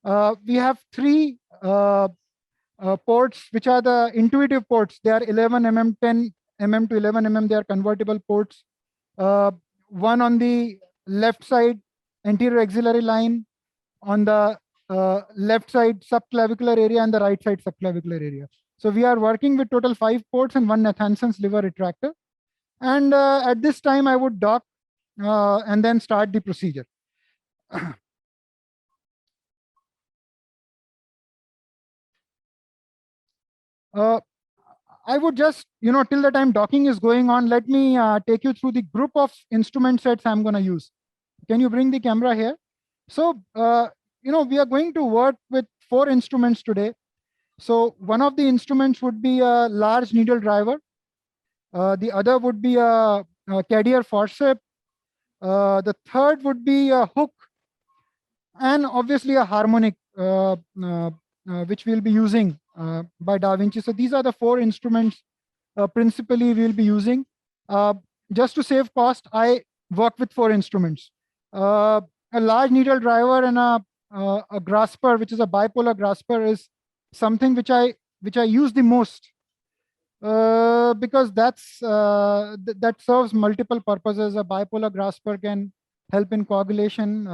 We have three ports, which are the intuitive ports. They are 11 mm, 10 mm to 11 mm. They are convertible ports. One on the left side, anterior axillary line, on the left side subclavicular area, and the right side subclavicular area. So we are working with total 5 ports and one Nathanson's liver retractor. And at this time, I would dock and then start the procedure. I would just, till the time docking is going on, let me take you through the group of instrument sets I'm going to use. Can you bring the camera here? So, we are going to work with 4 instruments today. So one of the instruments would be a large needle driver. The other would be a cardiac forceps. The third would be a hook, and obviously a harmonic, which we'll be using by Da Vinci. So these are the 4 instruments principally we'll be using. Just to save cost, I work with 4 instruments. A large needle driver and a grasper, which is a bipolar grasper, is something which I use the most, because that serves multiple purposes. A bipolar grasper can help in coagulation,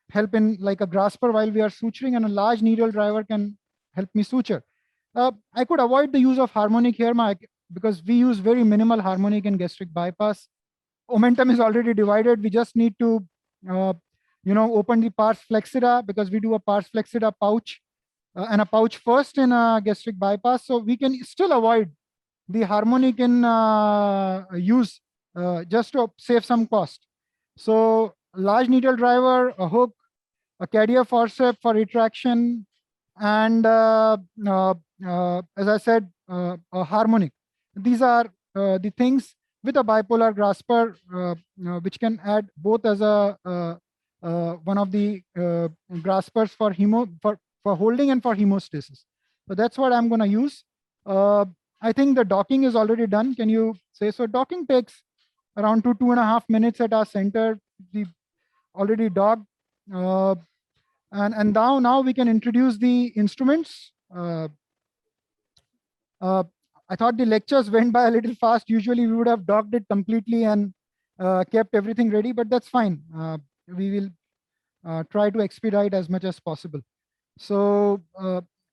help in like a grasper while we are suturing, and a large needle driver can help me suture. I could avoid the use of harmonic here, because we use very minimal harmonic in gastric bypass. Omentum is already divided. We just need to, open the pars flexida, because we do a pars flexida pouch and a pouch first in a gastric bypass. So we can still avoid the harmonic in use just to save some cost. So large needle driver, a hook, a cardiac forceps for retraction, and as I said, a harmonic. These are the things with a bipolar grasper, which can add both as a one of the graspers for holding and for hemostasis. So that's what I'm going to use. I think the docking is already done. Can you say so? Docking takes around 2.5 minutes at our center. We already docked. And now we can introduce the instruments. I thought the lectures went by a little fast. Usually we would have docked it completely and kept everything ready, but that's fine. We will try to expedite as much as possible. So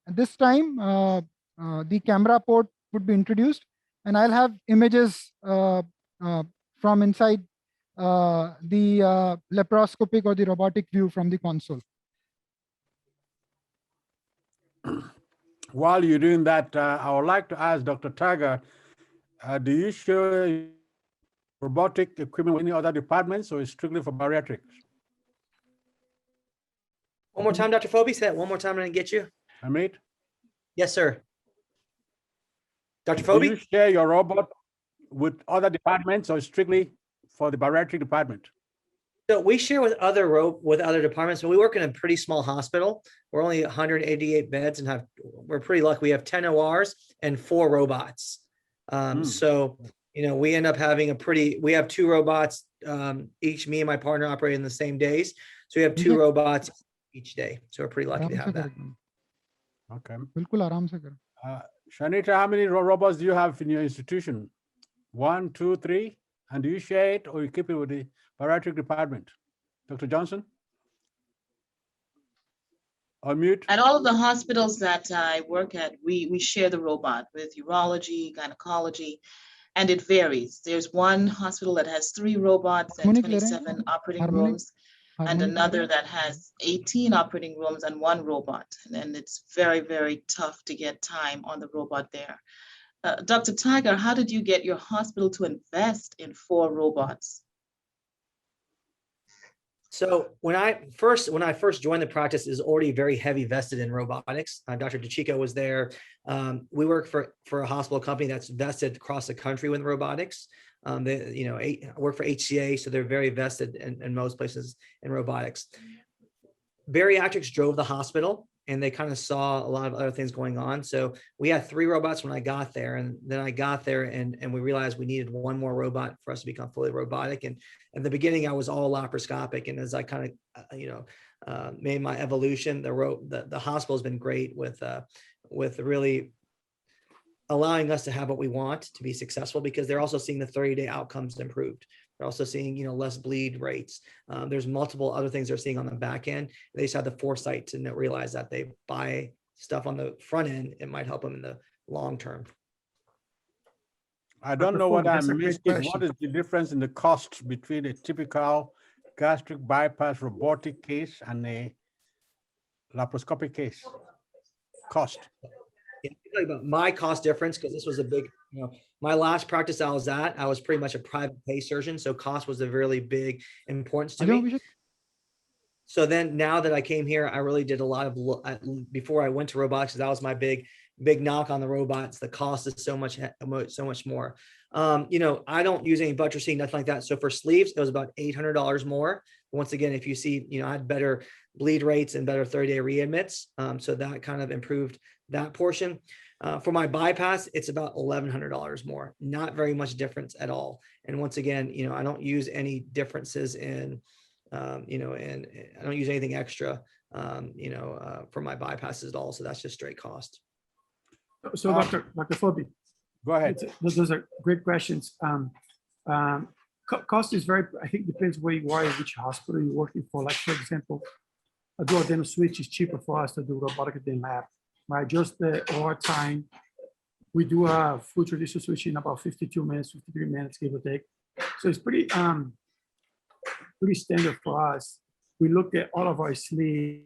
this time the camera port would be introduced, and I'll have images from inside the laparoscopic or the robotic view from the console. While you're doing that, I would like to ask Dr. Taggar, do you share robotic equipment with any other departments, or is strictly for bariatrics? One more time, Dr. Phobie, say that one more time and I can get you. Amit? Yes, sir. Dr. Do you Phobie? share your robot with other departments, or strictly for the bariatric department? So we share with other departments, but we work in a pretty small hospital. We're only 188 beds and we're pretty lucky. We have 10 ORs and 4 robots. So, we end up having we have 2 robots, each, me and my partner operating the same days. So we have 2 robots each day. So we're pretty lucky to have that. Okay. Shaneeta, how many robots do you have in your institution? 1, 2, 3? And do you share it, or you keep it with the bariatric department? Dr. Johnson? Unmute. At all of the hospitals that I work at, we share the robot with urology, gynecology, and it varies. There's one hospital that has 3 robots and 27 operating rooms, and another that has 18 operating rooms and 1 robot. And it's very, very tough to get time on the robot there. Dr. Taggar, how did you get your hospital to invest in 4 robots? So when I first joined the practice, is already very heavy vested in robotics. Dr. DiCicco was there. We work for a hospital company that's vested across the country with robotics. I work for HCA, so they're very vested in most places in robotics. Bariatrics drove the hospital, and they kind of saw a lot of other things going on. So we had 3 robots when I got there, and then I got there and we realized we needed 1 more robot for us to become fully robotic. And in the beginning, I was all laparoscopic. And as I kind of, made my evolution, the hospital has been great with really allowing us to have what we want to be successful, because they're also seeing the 30-day outcomes improved. They're also seeing, less bleed rates. There's multiple other things they're seeing on the back end. They just had the foresight to realize that they buy stuff on the front end, it might help them in the long term. I don't know what I'm missing. What is the difference in the cost between a typical gastric bypass robotic case and a laparoscopic case? Cost. Yeah, I'll tell you about my cost difference, because this was a big, my last practice I was at, I was pretty much a private pay surgeon. So cost was a really big importance to me. So then now that I came here, I really did a lot of, before I went to robotics, that was my big knock on the robots. The cost is so much more. I don't use any buttressing, nothing like that. So for sleeves, it was about $800 more. Once again, if you see, I had better bleed rates and better 30-day readmits. So that kind of improved that portion. For my bypass, it's about $1,100 more, not very much difference at all. And once again, I don't use any differences in, and I don't use anything extra, for my bypasses at all. So that's just straight cost. So Dr. Fobi, go ahead. Those are great questions. Cost is I think depends where you are, which hospital you're working for. Like, for example, a duodenal switch is cheaper for us to do robotic than lab, right? Just the OR time. We do a full traditional switch in about 52 minutes, 53 minutes, give or take. So it's pretty standard for us. We looked at all of our sleeves.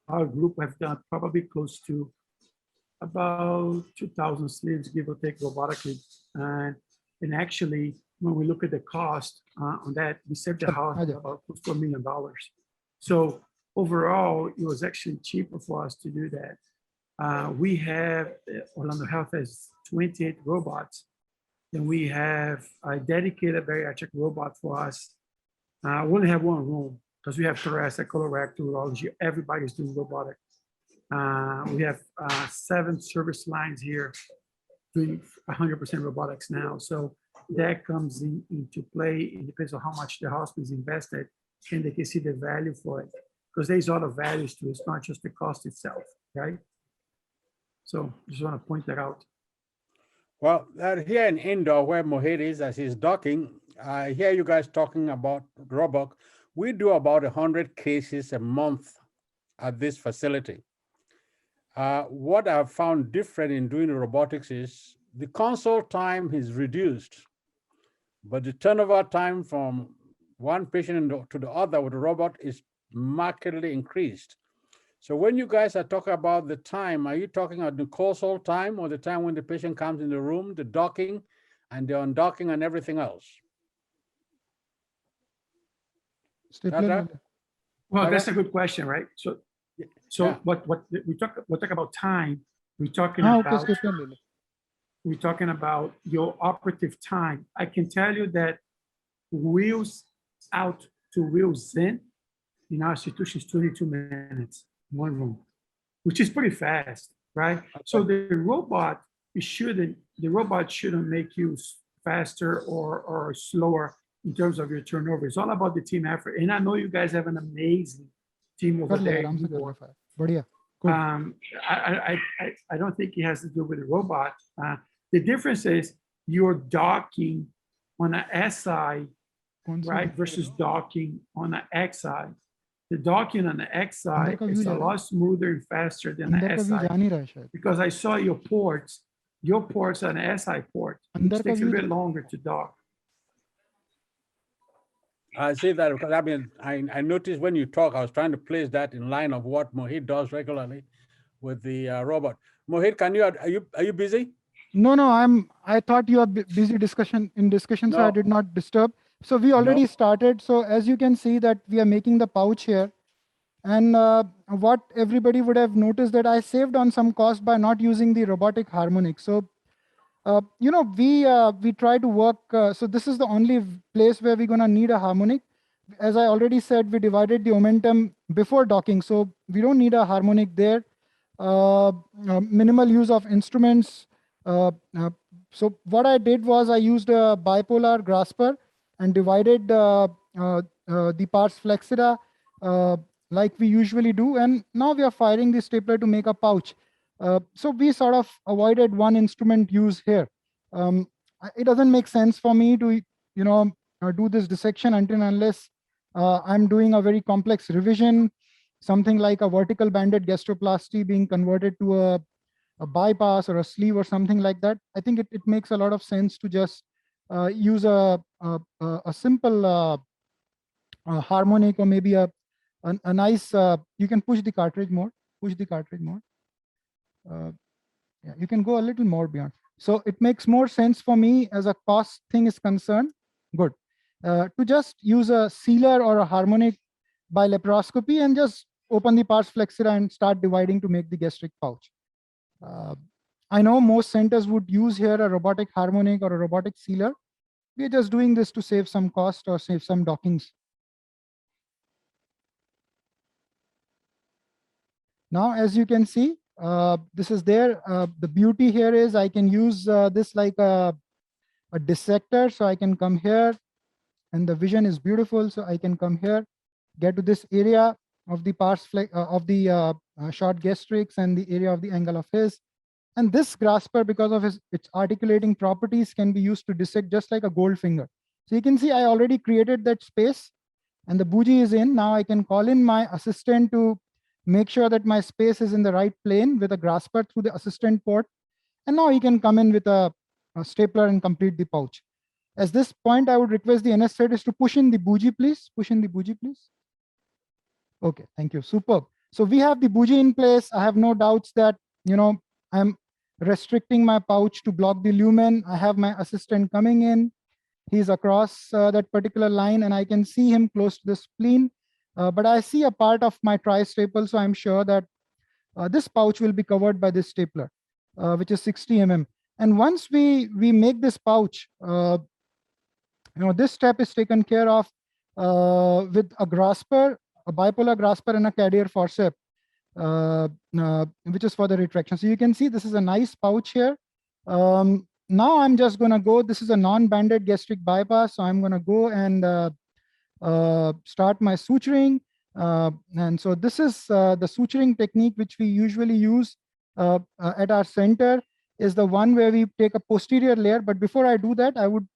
Our group have done probably close to about 2,000 sleeves, give or take, robotically. And actually, when we look at the cost on that, we saved the house about close to $1 million. So overall, it was actually cheaper for us to do that. We have, Orlando Health has 28 robots, and we have a dedicated bariatric robot for us. We only have 1 room because we have thoracic, colorectal, urology. Everybody's doing robotic. We have 7 service lines here doing 100% robotics now. So that comes into play. It depends on how much the hospital is invested, and they can see the value for it, because there's other values to it. It's not just the cost itself, right? So just want to point that out. Well, here in indoor where Mohit is, as he's docking, I hear you guys talking about robot. We do about 100 cases a month at this facility. What I've found different in doing robotics is the consult time is reduced, but the turnover time from one patient to the other with a robot is markedly increased. So when you guys are talking about the time, are you talking about the consult time or the time when the patient comes in the room, the docking and the undocking and everything else? Well, that's a good question, right? What we talk about time, we're talking about your operative time. I can tell you that wheels out to wheels in our institution is 22 minutes, 1 room, which is pretty fast, right? So the robot shouldn't make you faster or slower in terms of your turnover. It's all about the team effort. And I know you guys have an amazing team over there. I don't think it has to do with the robot. The difference is you're docking on an SI, right, versus docking on an XI. The docking on the XI is a lot smoother and faster than the SI, because I saw your ports are an SI port. It takes a bit longer to dock. I see that because I noticed when you talk, I was trying to place that in line of what Mohit does regularly with the robot. Mohit, are you busy? No, I thought you are busy in discussion, so I No, did not disturb. So we no. already started. So as you can see that we are making the pouch here. And what everybody would have noticed that I saved on some cost by not using the robotic harmonic. So, we try to work. So this is the only place where we're going to need a harmonic. As I already said, we divided the momentum before docking. So we don't need a harmonic there. Minimal use of instruments. Uh, uh, so what I did was I used a bipolar grasper and divided the pars flexida like we usually do. And now we are firing the stapler to make a pouch. So we sort of avoided one instrument use here. It doesn't make sense for me to, do this dissection until unless I'm doing a very complex revision, something like a vertical banded gastroplasty being converted to a bypass or a sleeve or something like that. I think it makes a lot of sense to just use a simple harmonic, or maybe a nice, you can push the cartridge more, yeah, you can go a little more beyond. So it makes more sense for me as a cost thing is concerned. Good. To just use a sealer or a harmonic by laparoscopy and just open the pars flexura and start dividing to make the gastric pouch. I know most centers would use here a robotic harmonic or a robotic sealer. We're just doing this to save some cost or save some dockings. Now, as you can see, this is there. The beauty here is I can use this like a dissector. So I can come here and the vision is beautiful. So I can come here, get to this area of the pars of the short gastrix and the area of the angle of his. And this grasper, because of its articulating properties, can be used to dissect just like a gold finger. So you can see I already created that space and the bougie is in. Now I can call in my assistant to make sure that my space is in the right plane with a grasper through the assistant port. And now he can come in with a stapler and complete the pouch. At this point, I would request the anesthetist to push in the bougie, please. Push in the bougie, please. Okay, thank you. Superb. So we have the bougie in place. I have no doubts that, I'm restricting my pouch to block the lumen. I have my assistant coming in. He's across that particular line and I can see him close to the spleen. But I see a part of my tri-staple, so I'm sure that this pouch will be covered by this stapler, which is 60 mm. And once we make this pouch, this step is taken care of with a grasper, a bipolar grasper and a Cadier forceps, which is for the retraction. So you can see this is a nice pouch here. Now I'm just going to go, this is a non-banded gastric bypass. So I'm going to go and start my suturing. And so this is the suturing technique which we usually use at our center, is the one where we take a posterior layer. But before I do that, I would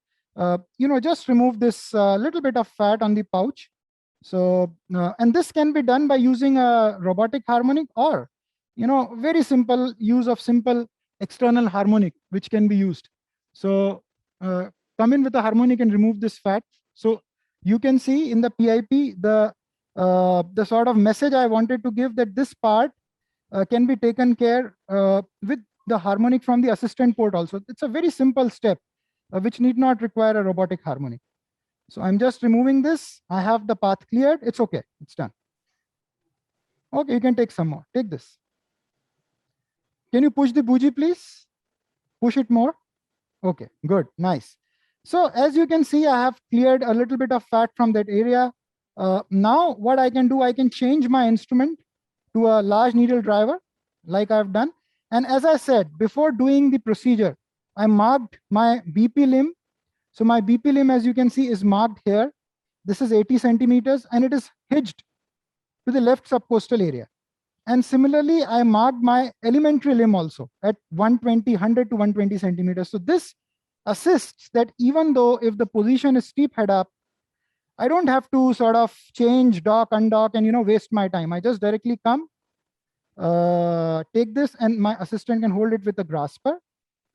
just remove this little bit of fat on the pouch. So and this can be done by using a robotic harmonic or very simple use of simple external harmonic which can be used. So come in with a harmonic and remove this fat. So you can see in the PIP the sort of message I wanted to give, that this part can be taken care with the harmonic from the assistant port also. It's a very simple step which need not require a robotic harmonic. So I'm just removing this. I have the path cleared. It's okay. It's done. Okay, you can take some more. Take this. Can you push the bougie, please? Push it more. Okay, good, nice. So as you can see, I have cleared a little bit of fat from that area. Now what I can do, I can change my instrument to a large needle driver like I've done. And as I said, before doing the procedure, I marked my BP limb. So my BP limb, as you can see, is marked here. This is 80 centimeters and it is hitched to the left subcostal area. And similarly, I marked my elementary limb also at 100 to 120 centimeters. So this assists that even though if the position is steep head up, I don't have to sort of change, dock, undock, and waste my time. I just directly come, take this, and my assistant can hold it with a grasper.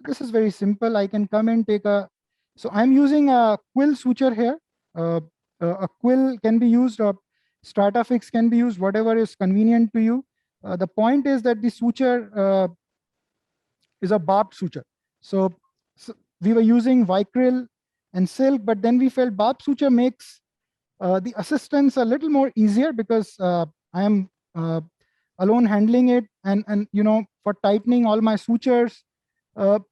This is very simple. I can come and take a, so I'm using a quill suture here. A quill can be used, or Stratafix can be used, whatever is convenient to you. The point is that the suture is a barbed suture. So we were using Vicryl and silk, but then we felt barb suture makes the assistance a little more easier because I am alone handling it, and for tightening all my sutures.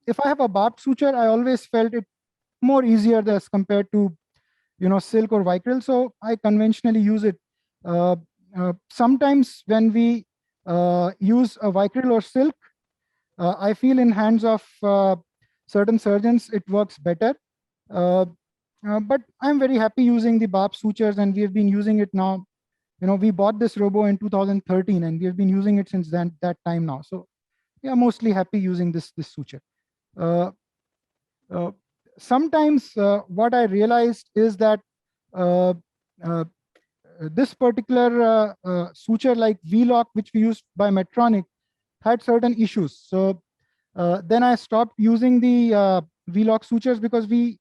If I have a barb suture, I always felt it more easier as compared to silk or Vicryl. So I conventionally use it. Sometimes when we use a Vicryl or silk, I feel in hands of certain surgeons it works better. But I'm very happy using the barb sutures, and we have been using it now. We bought this robo in 2013, and we have been using it since that time now. So we are mostly happy using this suture. Sometimes what I realized is that this particular suture, like V-lock, which we used by Medtronic, had certain issues. So then I stopped using the V-lock sutures because we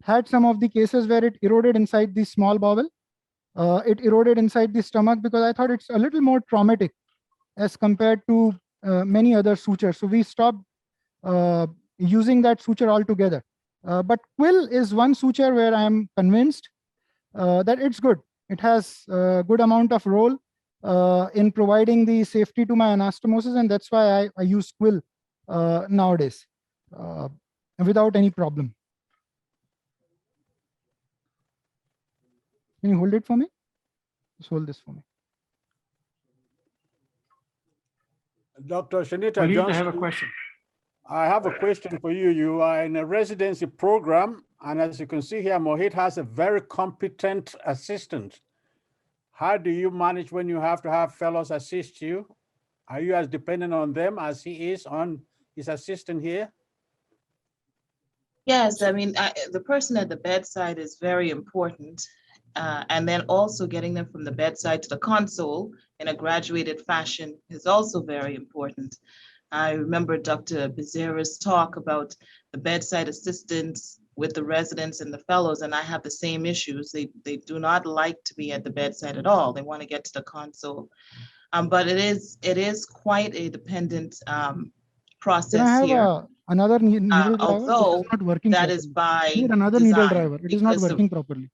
had some of the cases where it eroded inside the small bowel. It eroded inside the stomach because I thought it's a little more traumatic as compared to many other sutures. So we stopped using that suture altogether. But Quill is one suture where I am convinced that it's good. It has a good amount of role in providing the safety to my anastomosis, and that's why I use Quill nowadays without any problem. Can you hold it for me? Just hold this for me. Dr. Shaneeta I Johnson, have a question. I have a question for you. You are in a residency program, and as you can see here, Mohit has a very competent assistant. How do you manage when you have to have fellows assist you? Are you as dependent on them as he is on his assistant here? Yes, I mean, the person at the bedside is very important. And then also getting them from the bedside to the console in a graduated fashion is also very important. I remember Dr. Bezerra's talk about the bedside assistants with the residents and the fellows, and I have the same issues. They do not like to be at the bedside at all. They want to get to the console. But it is quite a dependent process Can I have here. another needle driver? Although it is not working that properly. is by I need another design, needle driver. It is not working properly.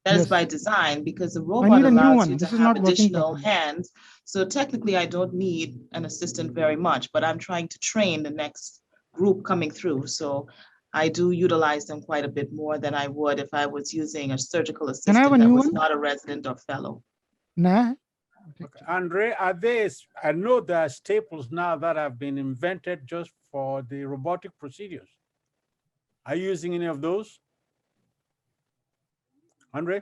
That is Yes. by design, because the I robot need a new allows one. you to This is have not working additional properly. hands. So technically, I don't need an assistant very much, but I'm trying to train the next group coming through. So I do utilize them quite a bit more than I would if I was using a surgical assistant that was not a resident or fellow. Nah. Okay. Andre, are there, I know there are staples now that have been invented just for the robotic procedures. Are you using any of those? Andre?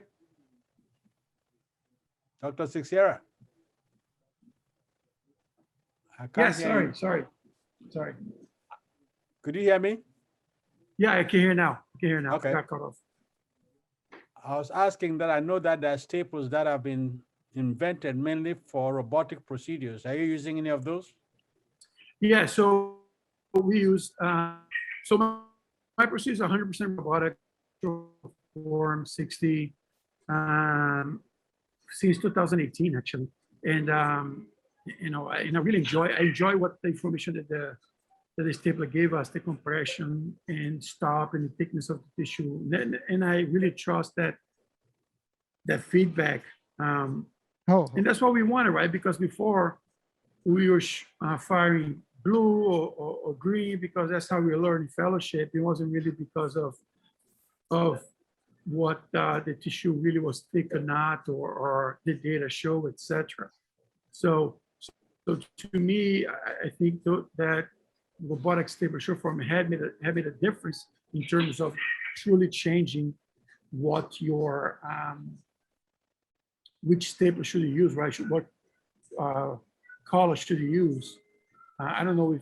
Dr. Teixeira? Yes, sorry. Could you hear me? Yeah, I can hear now. Okay. Got cut off. I was asking that I know that there are staples that have been invented mainly for robotic procedures. Are you using any of those? Yeah, so we use, so my procedure is 100% robotic, form 60, since 2018 actually. And I really enjoy what the information that the stapler gave us, the compression and stop and the thickness of the tissue. And I really trust that feedback. And that's what we wanted, right? Because before we were firing blue or green because that's how we learned in fellowship. It wasn't really because of what the tissue really was thick or not, or the data show, etc. So to me, I think that robotic stapler short form had made a difference in terms of truly changing what your which stapler should you use, right? What color should you use? I don't know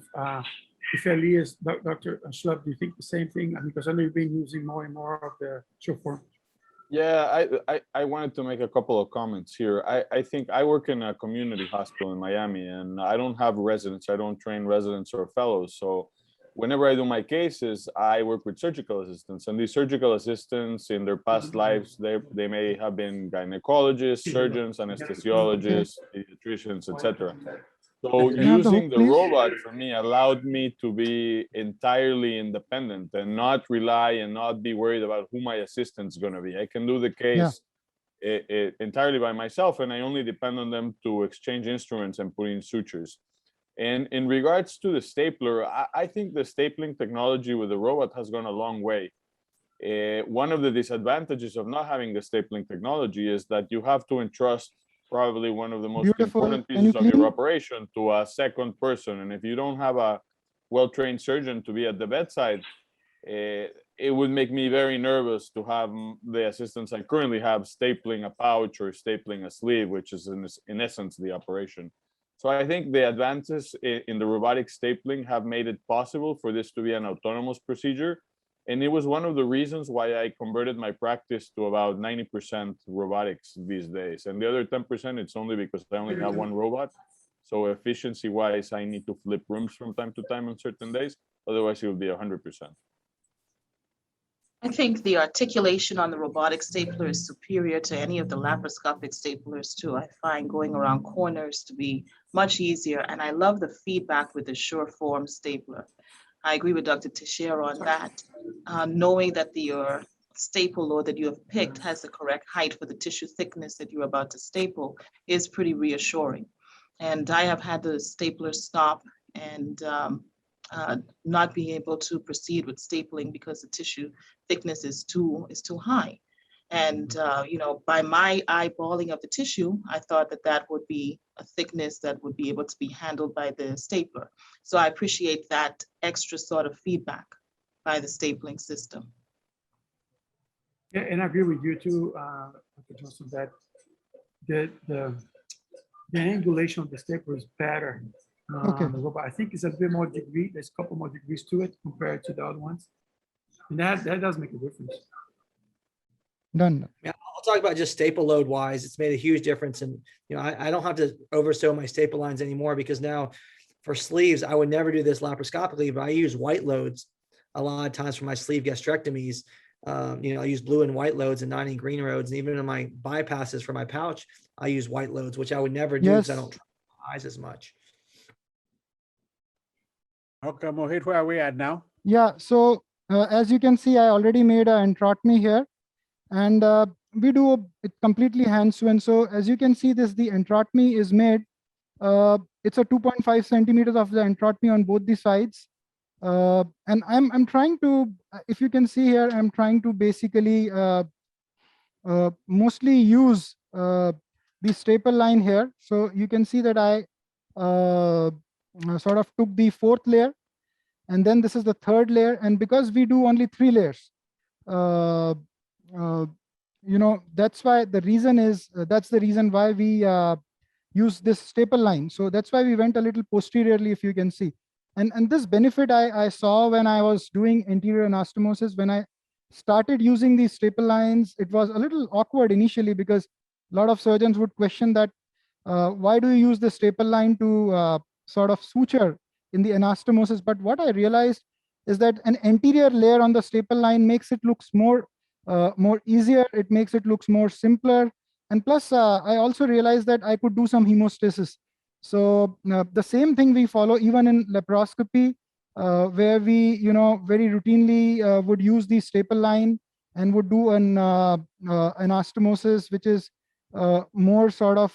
if Elias, Dr. Chousleb, do you think the same thing? Because I know you've been using more and more of the short form. Yeah, I wanted to make a couple of comments here. I think I work in a community hospital in Miami, and I don't have residents. I don't train residents or fellows. So whenever I do my cases, I work with surgical assistants, and these surgical assistants in their past lives, they may have been gynecologists, surgeons, anesthesiologists, pediatricians, etc. So Can I have the using hook, the please? robot for me allowed me to be entirely independent and not rely and not be worried about who my assistant's going to be. I can do the case entirely by myself, and I only depend on them to exchange instruments and put in sutures. And in regards to the stapler, I think the stapling technology with the robot has gone a long way. One of the disadvantages of not having the stapling technology is that you have to entrust probably one of the most Beautiful. important Can you pieces of your clean? operation to a second person. And if you don't have a well-trained surgeon to be at the bedside, it would make me very nervous to have the assistants I currently have stapling a pouch or stapling a sleeve, which is in essence the operation. So I think the advances in the robotic stapling have made it possible for this to be an autonomous procedure. And it was one of the reasons why I converted my practice to about 90% robotics these days. And the other 10%, it's only because I only have one robot. So efficiency-wise, I need to flip rooms from time to time on certain days. Otherwise, it would be 100%. I think the articulation on the robotic stapler is superior to any of the laparoscopic staplers too. I find going around corners to be much easier, and I love the feedback with the Sureform stapler. I agree with Dr. Teixeira on that. Knowing that your staple or that you have picked has the correct height for the tissue thickness that you're about to staple is pretty reassuring. And I have had the stapler stop and not being able to proceed with stapling because the tissue thickness is too high. And by my eyeballing of the tissue, I thought that would be a thickness that would be able to be handled by the stapler. So I appreciate that extra sort of feedback by the stapling system. Yeah, and I agree with you too, Dr. Johnson, that the angulation of the stapler is better. Okay. The robot. I think it's a bit more degree. There's a couple more degrees to it compared to the other ones, and that does make a difference. Done. Yeah, I'll talk about just staple load wise. It's made a huge difference, and I don't have to oversew my staple lines anymore because now for sleeves I would never do this laparoscopically, but I use white loads a lot of times for my sleeve gastrectomies. I use blue and white loads and 9 and green loads, and even in my bypasses for my pouch, I use white loads, which I would never do because I don't trust my eyes as much. Okay, Mohit, where are we at now? Yeah, so as you can see, I already made an entrotmy here, and we do it completely hand-sewn. So as you can see, the entrotmy is made. It's a 2.5 centimeters of the entrotmy on both the sides. And I'm trying to, if you can see here, I'm trying to basically mostly use the staple line here. So you can see that I sort of took the 4th layer, and then this is the 3rd layer. And because we do only 3 layers, that's why the reason is, that's the reason why we use this staple line. So that's why we went a little posteriorly, if you can see. And this benefit I saw when I was doing anterior anastomosis. When I started using these staple lines, it was a little awkward initially because a lot of surgeons would question that, why do you use the staple line to sort of suture in the anastomosis? But what I realized is that an anterior layer on the staple line makes it looks more easier. It makes it looks more simpler. And plus, I also realized that I could do some hemostasis. So the same thing we follow even in laparoscopy, where we, very routinely would use the staple line and would do an anastomosis, which is more sort of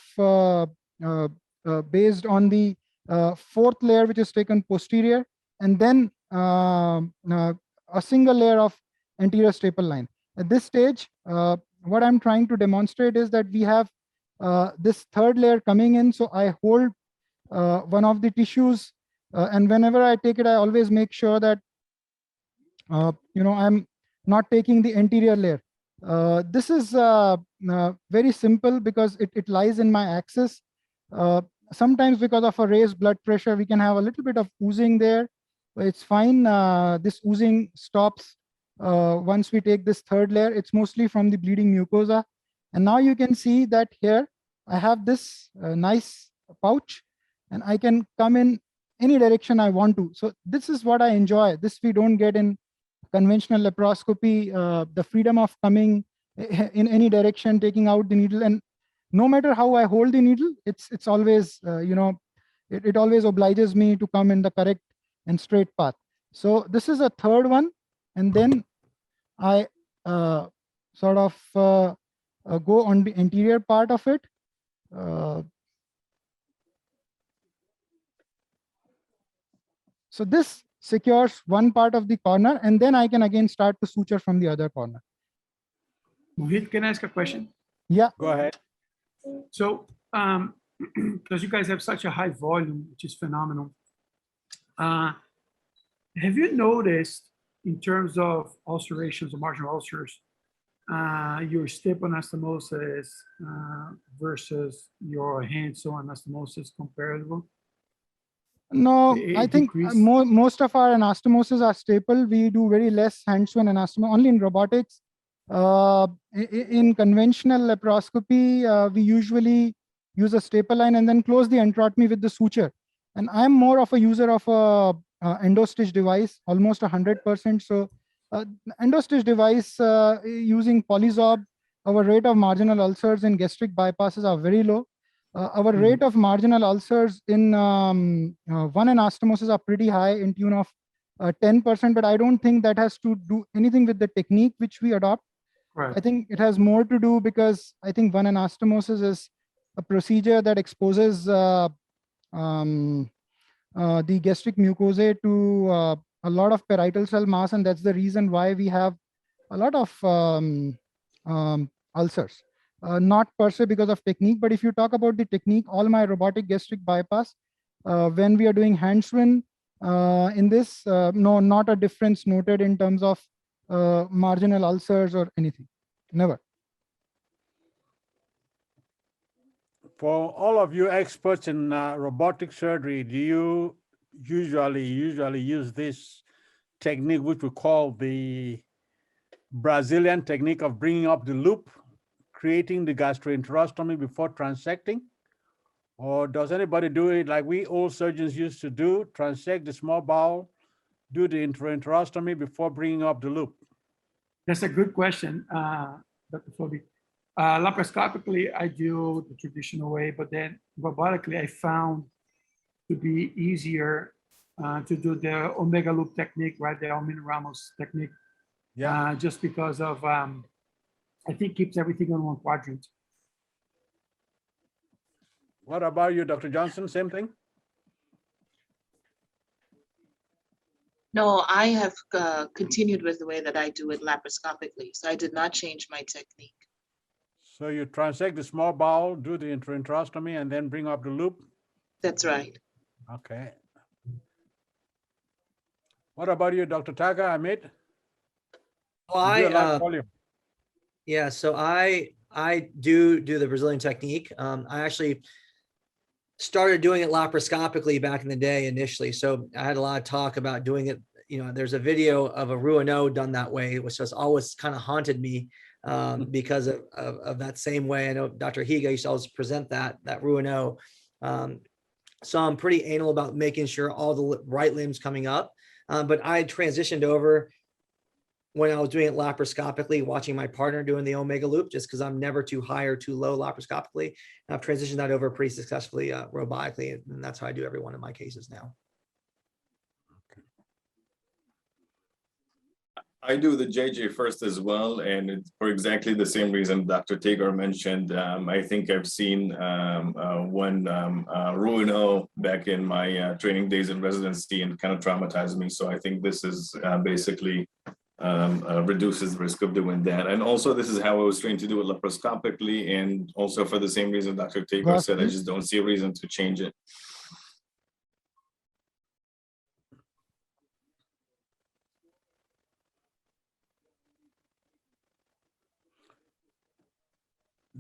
based on the 4th layer, which is taken posterior, and then a single layer of anterior staple line. At this stage, what I'm trying to demonstrate is that we have this 3rd layer coming in. So I hold one of the tissues, and whenever I take it, I always make sure that I'm not taking the anterior layer. This is very simple because it lies in my axis. Sometimes because of a raised blood pressure, we can have a little bit of oozing there. It's fine. This oozing stops once we take this 3rd layer. It's mostly from the bleeding mucosa. And now you can see that here I have this nice pouch, and I can come in any direction I want to. So this is what I enjoy. This we don't get in conventional laparoscopy, the freedom of coming in any direction, taking out the needle. And no matter how I hold the needle, it's always, it always obliges me to come in the correct and straight path. So this is a third one. And then I sort of go on the anterior part of it. So this secures one part of the corner, and then I can again start to suture from the other corner. Mohit, can I ask a question? Yeah. Go ahead. So, because you guys have such a high volume, which is phenomenal, have you noticed in terms of ulcerations or marginal ulcers, your step anastomosis versus your hand-sew anastomosis comparable? No, I think decrease? most of our anastomoses are staple. We do very less hand-sewn anastomosis. Only in robotics. In conventional laparoscopy, we usually use a staple line and then close the enterotomy with the suture. And I'm more of a user of a endo-stitch device, almost 100%. So endo-stitch device using Polysorb, our rate of marginal ulcers in gastric bypasses are very low. Our rate of marginal ulcers in one anastomosis are pretty high, in tune of 10%, but I don't think that has to do anything with the technique which we adopt. Right. I think it has more to do because I think one anastomosis is a procedure that exposes the gastric mucosae to a lot of parietal cell mass, and that's the reason why we have a lot of ulcers. Not per se because of technique, but if you talk about the technique, all my robotic gastric bypass, when we are doing hand-sewn in this, no, not a difference noted in terms of marginal ulcers or anything, never. For all of you experts in robotic surgery, do you usually use this technique, which we call the Brazilian technique of bringing up the loop, creating the gastroenterostomy before transecting? Or does anybody do it like we old surgeons used to do, transect the small bowel, do the enterostomy before bringing up the loop? That's a good question, Dr. Fobi. Laparoscopically, I do the traditional way, but then robotically, I found to be easier to do the omega loop technique, right? The Almin Ramos technique. Yeah. Just because of, I think keeps everything on one quadrant. What about you, Dr. Johnson? Same thing? No, I have continued with the way that I do it laparoscopically. So I did not change my technique. So you transect the small bowel, do the enterostomy, and then bring up the loop? That's right. Okay. What about you, Dr. Taggar, Amit? Yeah, so I do the Brazilian technique. I actually started doing it laparoscopically back in the day initially. So I had a lot of talk about doing it. You know, there's a video of a Rouaneau done that way, which has always kind of haunted me because of that same way. I know Dr. Higa used to always present that Rouaneau. So I'm pretty anal about making sure all the right limbs coming up. But I transitioned over when I was doing it laparoscopically, watching my partner doing the omega loop, just because I'm never too high or too low laparoscopically. And I've transitioned that over pretty successfully robotically, and that's how I do every one of my cases now. I do the JJ first as well, and it's for exactly the same reason Dr. Taggar mentioned. I think I've seen one Rouaneau back in my training days in residency and kind of traumatized me. So I think this is basically reduces the risk of doing that. And also this is how I was trained to do it laparoscopically, and also for the same reason Dr. Taggar said, I just don't see a reason to change it.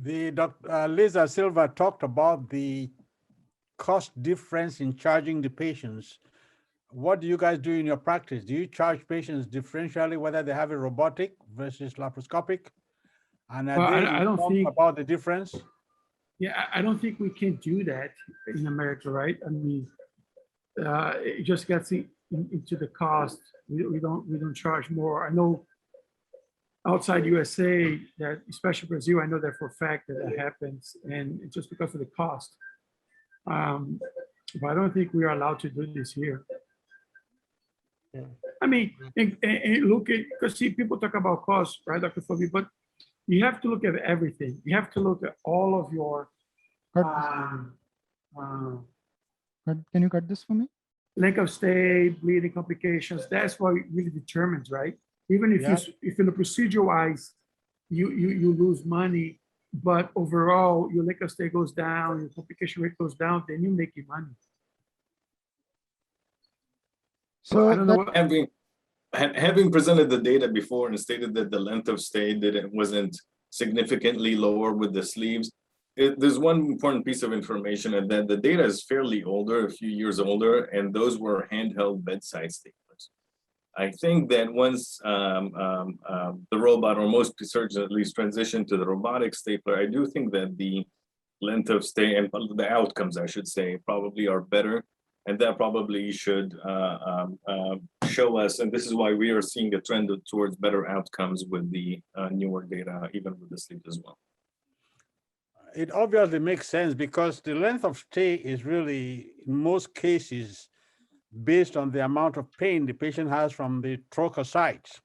The Lyz Bezerra Silva talked about the cost difference in charging the patients. What do you guys do in your practice? Do you charge patients differentially, whether they have a robotic versus laparoscopic? And I don't think about the difference. Yeah, I don't think we can do that in America, right? I mean, it just gets into the cost. We don't charge more. I know outside USA, that especially Brazil, I know that for a fact that happens, and it's just because of the cost. But I don't think we are allowed to do this here. I mean, and look at, because see, people talk about cost, right, Dr. Fabi, but you have to look at everything. You have to look at all of your, Can you cut this for me? length of stay, bleeding complications. That's what it really determines, right? Even if if in the procedure wise, you lose money, but overall your length of stay goes down, your complication rate goes down, then you make your money. So I don't know what, Having presented the data before and stated that the length of stay wasn't significantly lower with the sleeves, there's one important piece of information, and that the data is fairly older, a few years older, and those were handheld bedside staplers. I think that once the robot, or most surgeons at least, transition to the robotic stapler, I do think that the length of stay and the outcomes, I should say, probably are better. And that probably should show us, and this is why we are seeing a trend towards better outcomes with the newer data, even with the sleep as well. It obviously makes sense because the length of stay is really, in most cases, based on the amount of pain the patient has from the trocar sites.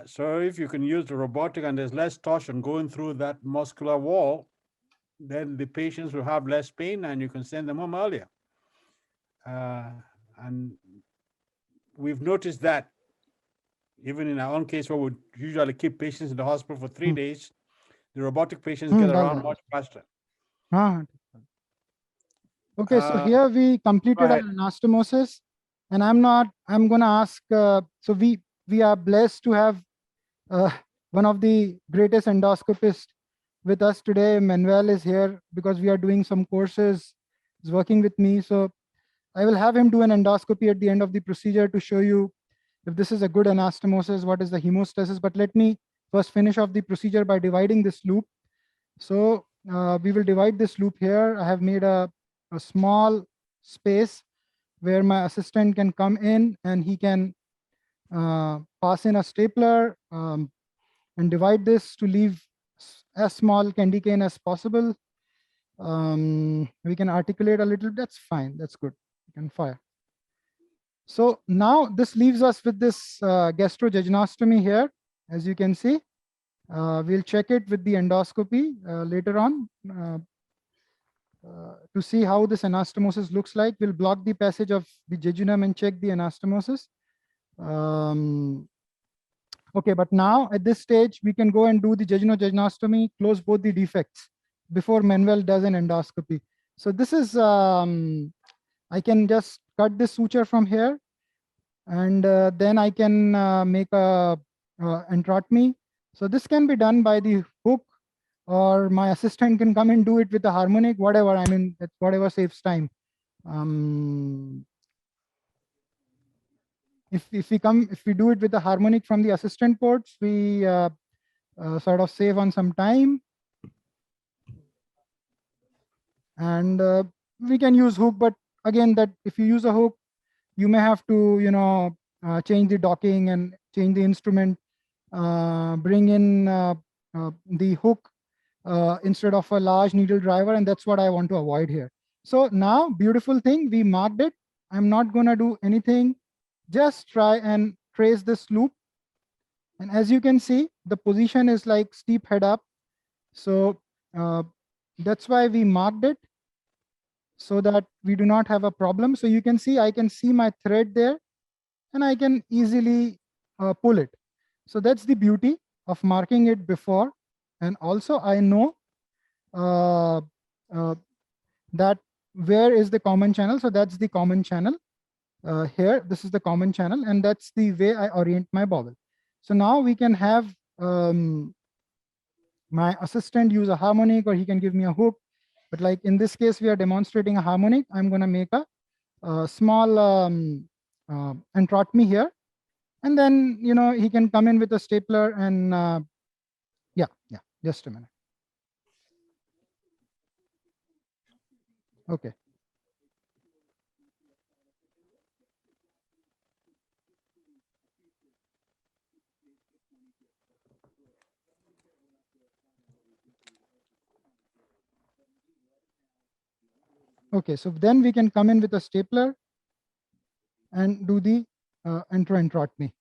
So if you can use the robotic and there's less torsion going through that muscular wall, then the patients will have less pain and you can send them home earlier. And we've noticed that even in our own case where we usually keep patients in the hospital for 3 days, the robotic patients get around much faster. Okay, so here we completed our anastomosis, and I'm going to ask, so we are blessed to have one of the greatest endoscopists with us today. Manuel is here because we are doing some courses. He's working with me. So I will have him do an endoscopy at the end of the procedure to show you if this is a good anastomosis, what is the hemostasis. But let me first finish off the procedure by dividing this loop. So we will divide this loop here. I have made a small space where my assistant can come in and he can pass in a stapler and divide this to leave as small candy cane as possible. We can articulate a little, that's fine, that's good, you can fire. So now this leaves us with this gastrojejunostomy here, as you can see. We'll check it with the endoscopy later on to see how this anastomosis looks like. We'll block the passage of the jejunum and check the anastomosis. Okay, but now at this stage, we can go and do the jejunostomy, close both the defects before Manuel does an endoscopy. So this is, I can just cut this suture from here, and then I can make a enterotomy. So this can be done by the hook, or my assistant can come and do it with the harmonic, whatever. I mean, that's whatever saves time. If we do it with the harmonic from the assistant ports, we sort of save on some time. And we can use hook, but again, that if you use a hook, you may have to, change the docking and change the instrument, bring in the hook instead of a large needle driver, and that's what I want to avoid here. So now, beautiful thing, we marked it. I'm not going to do anything. Just try and trace this loop. And as you can see, the position is like steep head up. So that's why we marked it, so that we do not have a problem. So you can see, I can see my thread there, and I can easily pull it. So that's the beauty of marking it before. And also I know that where is the common channel. So that's the common channel. Here, this is the common channel, and that's the way I orient my bowel. So now we can have my assistant use a harmonic, or he can give me a hook. But like in this case, we are demonstrating a harmonic. I'm going to make a small enterotomy here. And then, he can come in with a stapler and yeah, just a minute. Okay. Okay, so then we can come in with a stapler and do the enteroenterotomy.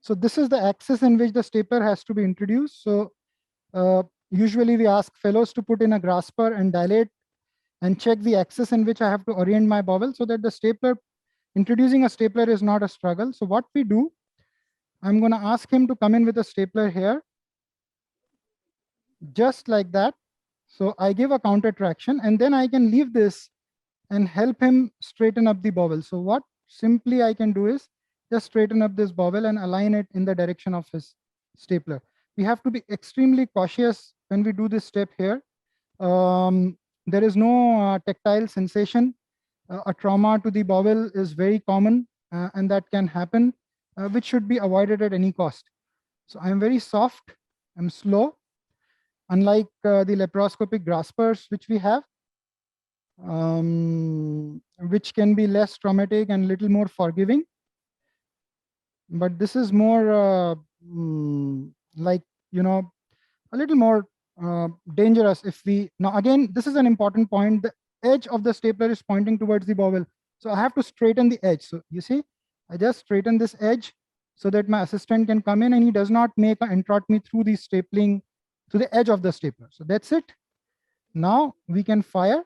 So this is the axis in which the stapler has to be introduced. So usually we ask fellows to put in a grasper and dilate and check the axis in which I have to orient my bowel so that the stapler, introducing a stapler is not a struggle. So what we do, I'm going to ask him to come in with a stapler here, just like that. So I give a counter traction and then I can leave this and help him straighten up the bowel. So what simply I can do is just straighten up this bowel and align it in the direction of his stapler. We have to be extremely cautious when we do this step here. There is no tactile sensation. A trauma to the bowel is very common and that can happen, which should be avoided at any cost. So I'm very soft, I'm slow, unlike the laparoscopic graspers which we have, which can be less traumatic and little more forgiving. But this is more like, you know, a little more dangerous if we, now again, this is an important point. The edge of the stapler is pointing towards the bowel. So I have to straighten the edge. So you see, I just straighten this edge so that my assistant can come in and he does not make an enterotomy through the stapling to the edge of the stapler. So that's it. Now we can fire.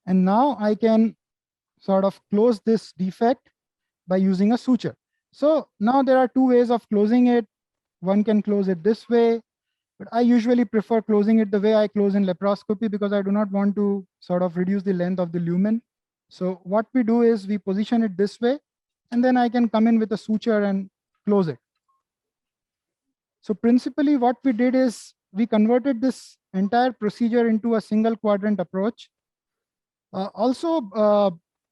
And now I can sort of close this defect by using a suture. So now there are two ways of closing it. One can close it this way, but I usually prefer closing it the way I close in laparoscopy because I do not want to sort of reduce the length of the lumen. So what we do is we position it this way, and then I can come in with a suture and close it. So principally what we did is we converted this entire procedure into a single quadrant approach. Also,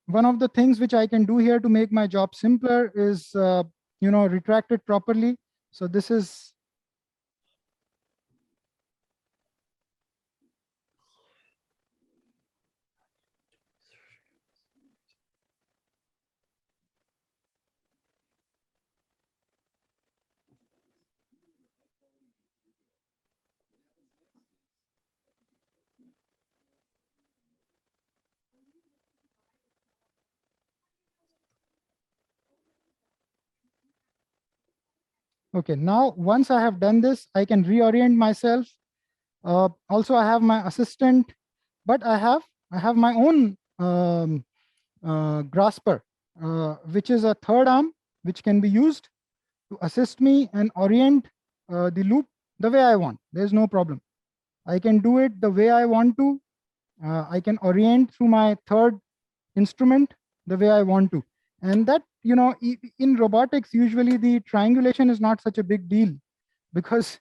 one of the things which I can do here to make my job simpler is, retract it properly. So this is okay. Now, once I have done this, I can reorient myself. Also, I have my assistant, but I have my own grasper, which is a third arm, which can be used to assist me and orient the loop the way I want. There's no problem. I can do it the way I want to. I can orient through my third instrument the way I want to. And that, in robotics, usually the triangulation is not such a big deal because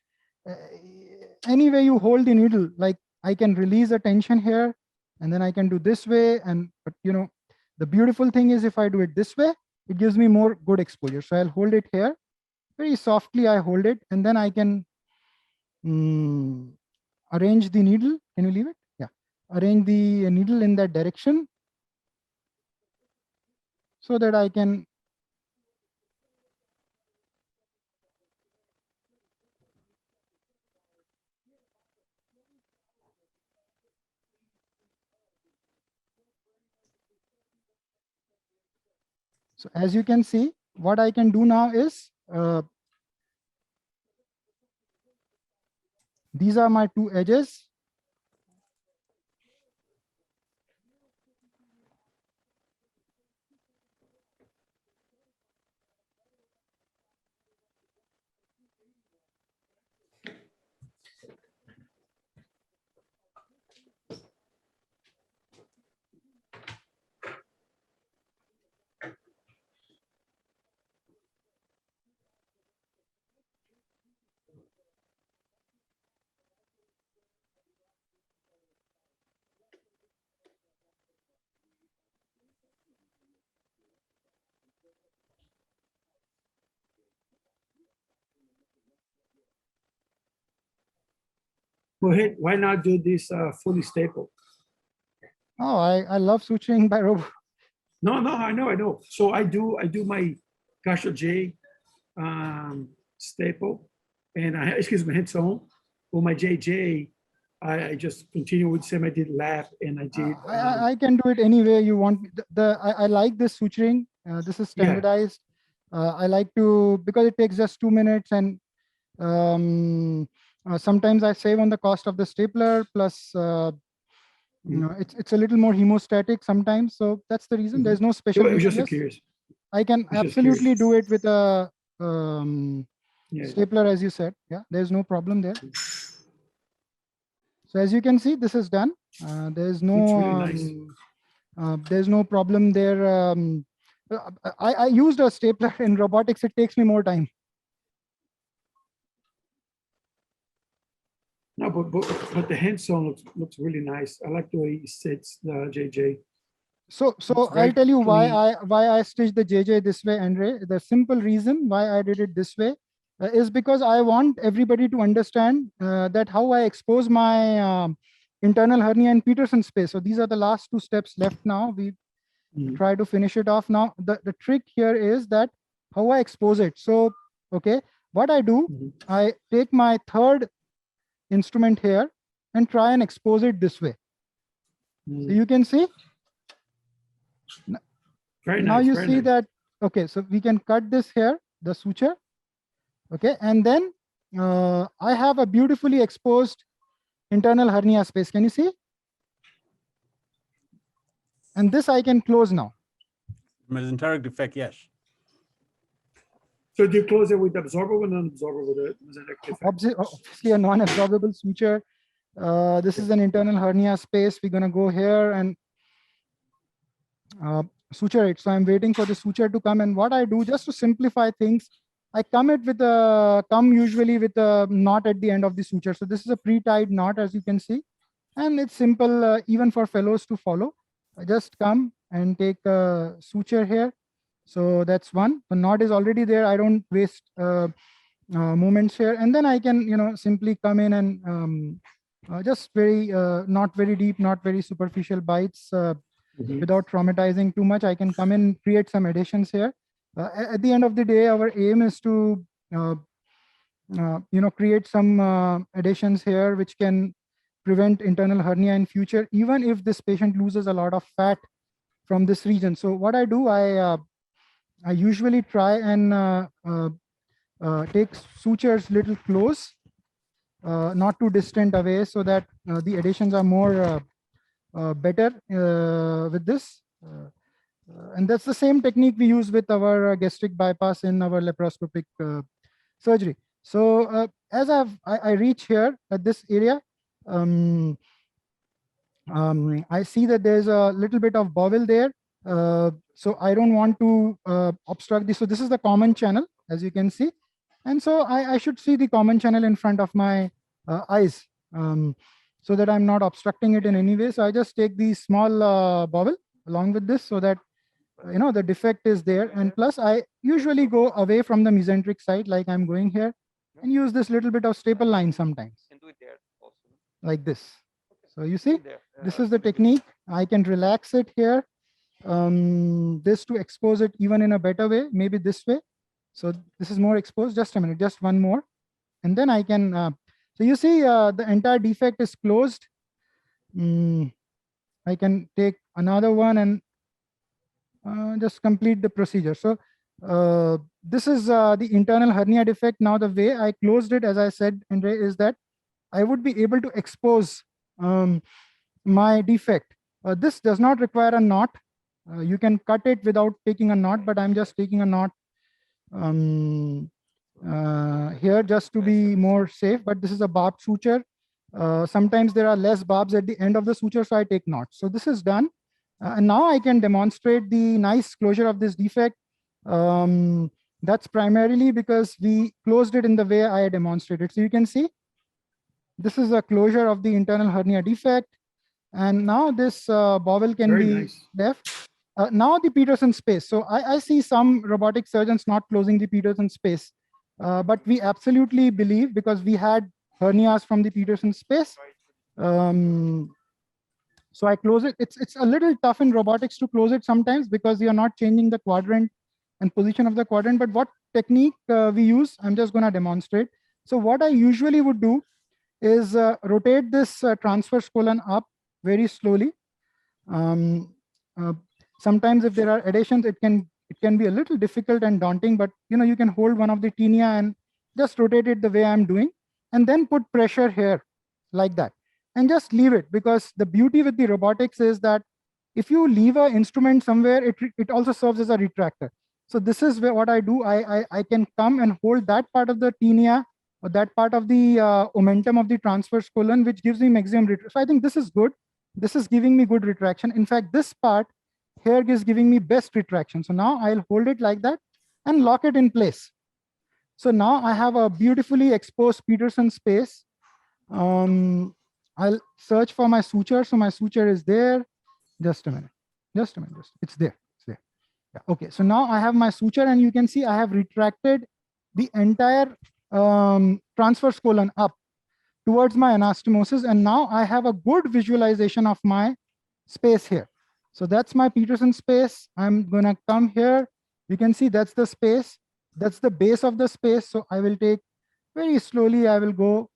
any way you hold the needle, like I can release the tension here and then I can do this way. But the beautiful thing is if I do it this way, it gives me more good exposure. So I'll hold it here. Very softly I hold it and then I can arrange the needle. Can you leave it? Yeah. Arrange the needle in that direction so that I can So as you can see, what I can do now is, these are my two edges. Mohit, why not do this fully staple? Oh, I love suturing by robot. No, I know. So I do my Gastro J staple, and excuse me, headstone. For my JJ, I just continue with same. I did lap, and I did. I can do it any way you want. I like this suturing. This is standardized. I like to, because it takes just 2 minutes, and sometimes I save on the cost of the stapler. Plus, it's a little more hemostatic sometimes. So that's the reason. There's no special reason. Just curious. I can absolutely do it with a Yeah. stapler, as you said. Yeah, there's no problem there. So as you can see, this is done. There's no It's really nice. there's no problem there. I used a stapler in robotics. It takes me more time. No, but the handstone looks really nice. I like the way it sits, the JJ. So very I'll tell you clean. why I stitched the JJ this way, Andre. The simple reason why I did it this way is because I want everybody to understand that how I expose my internal hernia and Peterson space. So these are the last 2 steps left now. We try to finish it off now. The trick here is that how I expose it. So, okay, what I do, I take my third instrument here and try and expose it this way. So you can see. Very Now nice, you very see nice. that, okay, so we can cut this here, the suture. Okay, and then I have a beautifully exposed internal hernia space. Can you see? And this I can close now. Mesenteric defect, yes. So do you close it with absorbable and non-absorbable? Obviously a non-absorbable suture. This is an internal hernia space. We're gonna go here and suture it. So I'm waiting for the suture to come. And what I do, just to simplify things, I come usually with a knot at the end of the suture. So this is a pre-tied knot, as you can see. And it's simple, even for fellows to follow. I just come and take a suture here. So that's one. The knot is already there. I don't waste moments here. And then I can, simply come in and just very, not very deep, not very superficial bites without traumatizing too much. I can come in, create some adhesions here. At the end of the day, our aim is to, create some adhesions here, which can prevent internal hernia in future, even if this patient loses a lot of fat from this region. So what I do, I usually try and take sutures little close, not too distant away, so that the adhesions are more better with this. And that's the same technique we use with our gastric bypass in our laparoscopic surgery. So as I reach here at this area, I see that there's a little bit of bowel there. So I don't want to obstruct this. So this is the common channel, as you can see. And so I should see the common channel in front of my eyes, so that I'm not obstructing it in any way. So I just take the small bowel along with this, so that the defect is there. And plus I usually go away from the mesenteric side, like I'm going here, and use this little bit of staple line sometimes, like this. So you see, this is the technique. I can relax it here, this to expose it even in a better way, maybe this way. So this is more exposed. Just a minute, just one more, and then I can. So you see, the entire defect is closed. I can take another one and just complete the procedure. So this is the internal hernia defect. Now the way I closed it, as I said, Andre, is that I would be able to expose my defect. This does not require a knot. You can cut it without taking a knot, but I'm just taking a knot here just to be more safe. But this is a barbed suture. Sometimes there are less barbs at the end of the suture, so I take knots. So this is done. And now I can demonstrate the nice closure of this defect. That's primarily because we closed it in the way I demonstrated. So you can see, this is a closure of the internal hernia defect. And now this bowel can be left. Now the Peterson space. So I see some robotic surgeons not closing the Peterson space. But we absolutely believe, because we had hernias from the Peterson space. So I close it. It's a little tough in robotics to close it sometimes because you're not changing the quadrant and position of the quadrant. But what technique we use, I'm just going to demonstrate. So what I usually would do is rotate this transverse colon up very slowly. Sometimes if there are adhesions, it can be a little difficult and daunting, but you can hold one of the tinea and just rotate it the way I'm doing, and then put pressure here like that, and just leave it, because the beauty with the robotics is that if you leave an instrument somewhere, it also serves as a retractor. So this is where what I do. I can come and hold that part of the tinea or that part of the omentum of the transverse colon, which gives me maximum retraction. So I think this is good. This is giving me good retraction. In fact, this part here is giving me best retraction. So now I'll hold it like that and lock it in place. So now I have a beautifully exposed Peterson space. I'll search for my suture. So my suture is there. Just a minute. It's there. It's there. Yeah. Okay. So now I have my suture, and you can see I have retracted the entire transverse colon up towards my anastomosis. And now I have a good visualization of my space here. So that's my Peterson space. I'm going to come here. You can see that's the space. That's the base of the space. So I will take very slowly. I will go.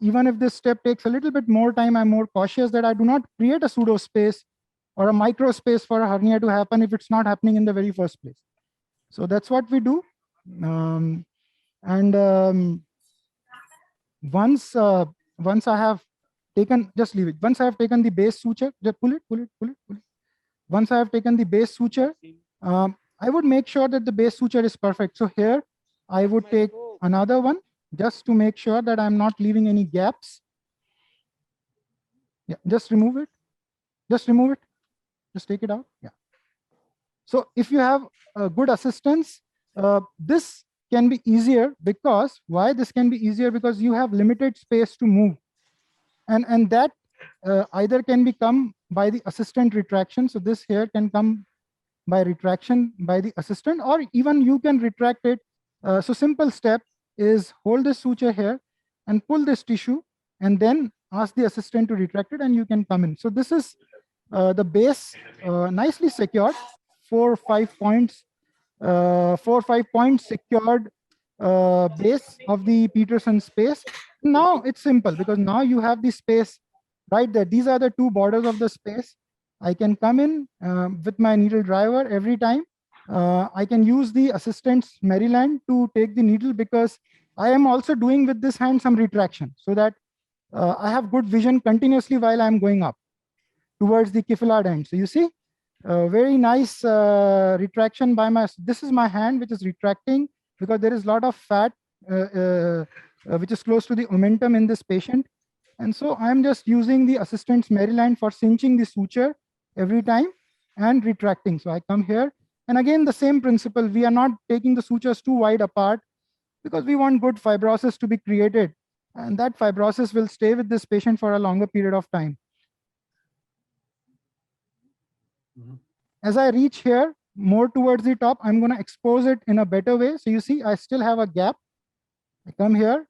Even if this step takes a little bit more time, I'm more cautious that I do not create a pseudo space or a micro space for a hernia to happen if it's not happening in the very first place. So that's what we do. Once I have taken, just leave it. Once I have taken the base suture, just pull it. Once I have taken the base suture, I would make sure that the base suture is perfect. So here I would take another one just to make sure that I'm not leaving any gaps. Yeah, just remove it. Just take it out. Yeah. So if you have good assistance, this can be easier. Because why this can be easier? Because you have limited space to move, and that either can become by the assistant retraction. So this here can come by retraction by the assistant, or even you can retract it. So simple step is hold the suture here and pull this tissue, and then ask the assistant to retract it, and you can come in. So this is the base, nicely secured, 4 or 5 points, 4 or 5 points secured base of the Peterson space. Now it's simple, because now you have the space right there. These are the two borders of the space. I can come in with my needle driver every time. I can use the assistant's Maryland to take the needle, because I am also doing with this hand some retraction, so that I have good vision continuously while I'm going up towards the kifilard end. So you see, very nice retraction by this is my hand, which is retracting, because there is a lot of fat which is close to the omentum in this patient. And so I'm just using the assistant's Maryland for cinching the suture every time and retracting. So I come here, and again, the same principle. We are not taking the sutures too wide apart, because we want good fibrosis to be created, and that fibrosis will stay with this patient for a longer period of time. As I reach here more towards the top, I'm going to expose it in a better way. So you see, I still have a gap. I come here.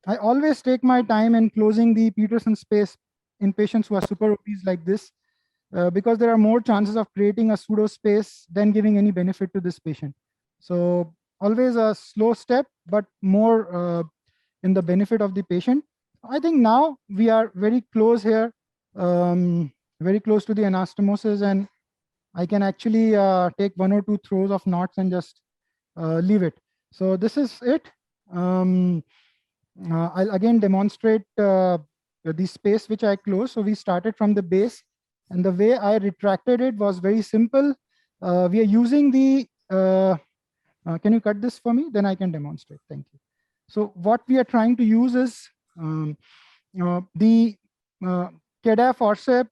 I always take my time in closing the Peterson space in patients who are super obese like this, because there are more chances of creating a pseudo space than giving any benefit to this patient. So always a slow step, but more in the benefit of the patient. I think now we are very close here, very close to the anastomosis, and I can actually take 1 or 2 throws of knots and just leave it. So this is it. I'll again demonstrate the space which I closed. So we started from the base, and the way I retracted it was very simple. We are using the, can you cut this for me? Then I can demonstrate. Thank you. So what we are trying to use is the CADA forceps,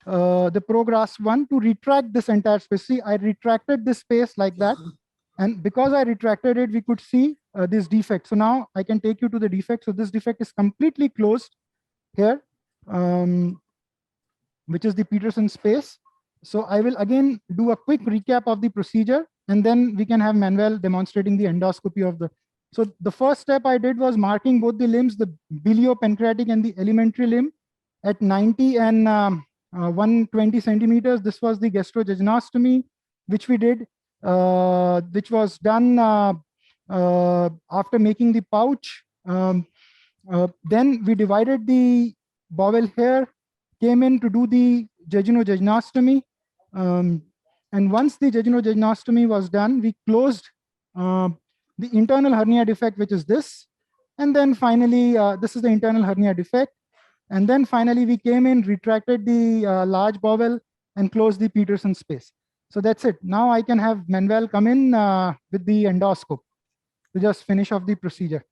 the Progress 1 to retract this entire space. See, I retracted this space like that. And because I retracted it, we could see this defect. So now I can take you to the defect. So this defect is completely closed here, which is the Peterson space. So I will again do a quick recap of the procedure, and then we can have Manuel demonstrating the endoscopy of the. So the first step I did was marking both the limbs, the biliopancreatic and the alimentary limb, at 90 and 120 centimeters. This was the gastrojejunostomy, which we did, which was done after making the pouch. Then we divided the bowel here, came in to do the jejunojejunostomy. And once the jejunojejunostomy was done, we closed the internal hernia defect, which is this. And then finally, this is the internal hernia defect. And then finally, we came in, retracted the large bowel and closed the Peterson space. So that's it. Now I can have Manuel come in with the endoscope to just finish off the procedure.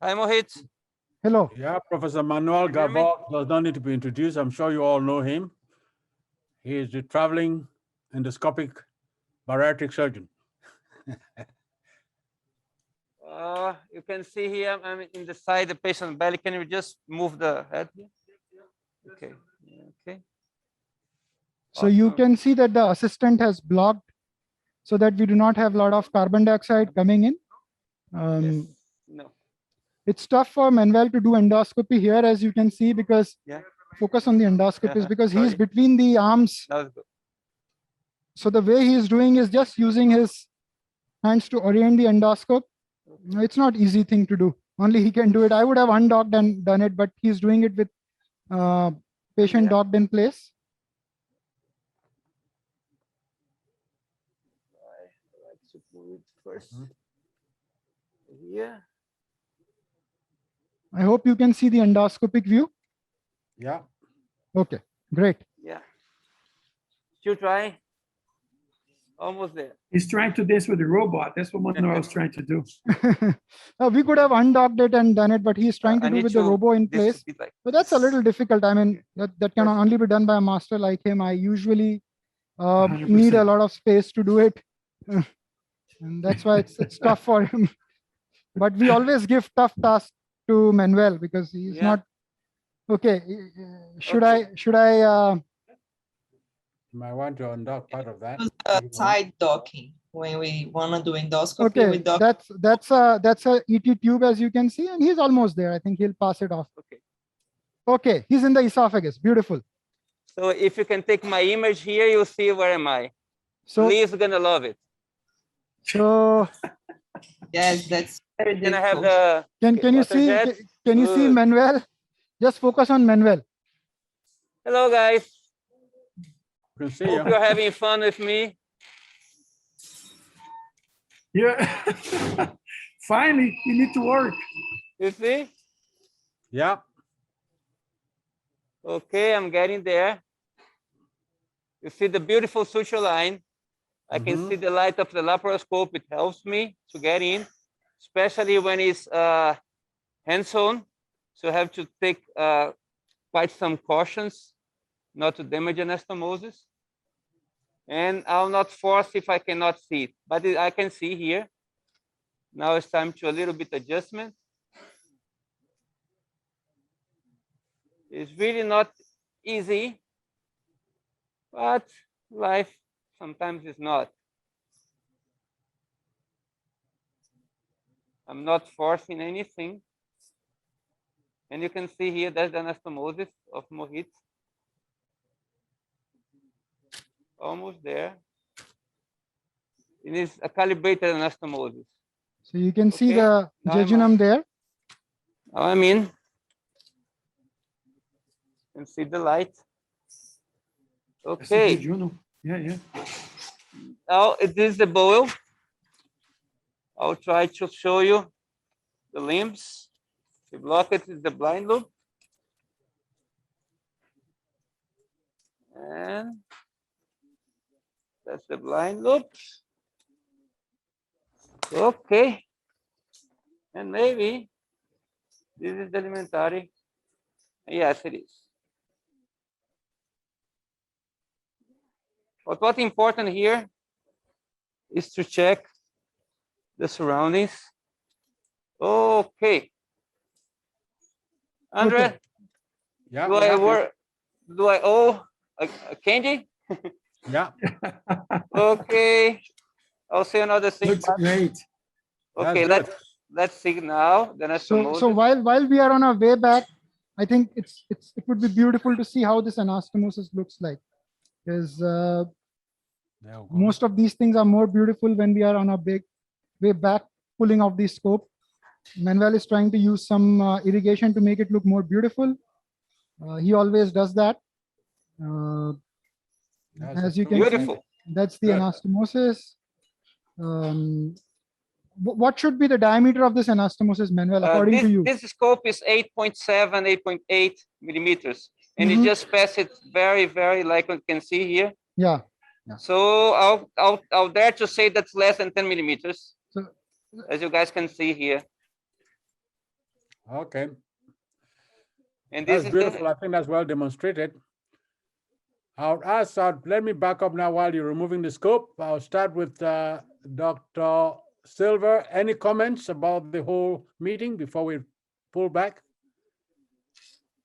Hi, Mohit. Hello. Yeah, Professor Manuel Can you hear me? Gabor does not need to be introduced. I'm sure you all know him. He is the traveling endoscopic bariatric surgeon. You can see here, I'm in the side, the patient belly. Can you just move the head here? Okay. Okay. So you Awesome. can see that the assistant has blocked so that we do not have a lot of carbon dioxide coming in. Yes. No. It's tough for Manuel to do endoscopy here, as you can see, because Yeah. focus on the endoscopist, because he's Sorry. between the arms. That was good. So the way he is doing is just using his hands to orient the endoscope. It's not easy thing to do. Only he can do it. I would have undocked and done it, but he's doing it with patient Yeah. docked in place. I like to move it first. Here. I hope you can see the endoscopic view. Yeah. Okay, great. Yeah. Still trying. Almost there. He's trying to dance with the robot. That's what Manuel was trying to do. We could have undocked it and done it, but he's trying to I do need with the to- robo in this place. to be like But that's a this. little difficult. I mean, that can Yes. only be done by a master like him. I usually need 100%. a lot of space to do it. And that's why it's tough for him. But we always give tough tasks to Manuel because he's Yeah. not. Okay, should Okay. I You might want to undock part of that. Side docking when we want to do endoscopy. We okay, dock. that's a ET tube, as you can see, and he's almost there. I think he'll pass it off. Okay. Okay, he's in the esophagus. Beautiful. So if you can take my image here, you'll see where am I. So Lyz is gonna love it. so Yes, that's very Can I have difficult. the can you water see jet? can you see Good. Manuel? Just focus on Manuel. Hello, guys. You can see Hope you. you're having fun with me. Yeah. Finally, you need to work. You see? Yeah. Okay, I'm getting there. You see the beautiful suture line. I can Mhm. see the light of the laparoscope. It helps me to get in, especially when it's hands-on. So I have to take quite some cautions not to damage anastomosis. And I'll not force if I cannot see it, but I can see here. Now it's time to a little bit adjustment. It's really not easy, but life sometimes is not. I'm not forcing anything. And you can see here, that's the anastomosis of Mohit. Almost there. It is a calibrated anastomosis. So you can see Okay, the now I'm jejunum there. Now I'm in. You can see the light. That's a Okay, good journal. Yeah, yeah. now it is the bowel. I'll try to show you the limbs. The blockage is the blind loop. And that's the blind loop. Okay. And maybe this is the alimentary. Yes, it is. But what's important here is to check the surroundings. Okay. Andre, Okay. Yeah. Do I work? Do I owe a candy? Yeah. Okay. I'll say another thing. Looks great. Okay, That's let's see now. The next So while we are on our way back, I think it would be beautiful to see how this anastomosis looks like, because There we go. most of these things are more beautiful when we are on our big way back, pulling off the scope. Manuel is trying to use some irrigation to make it look more beautiful. He always does that. That's As you a can beautiful. see, that's the Good. anastomosis. What should be the diameter of this anastomosis, Manuel, according to you? This scope is 8.7, 8.8 millimeters, and Mhm. it just passed it very, very, like you can see here. Yeah. So I'll dare to say that's less than 10 millimeters, So, as you guys can see here. Okay. And this That's is beautiful. I think that's well demonstrated. Let me back up now while you're removing the scope. I'll start with Dr. Silva. Any comments about the whole meeting before we pull back?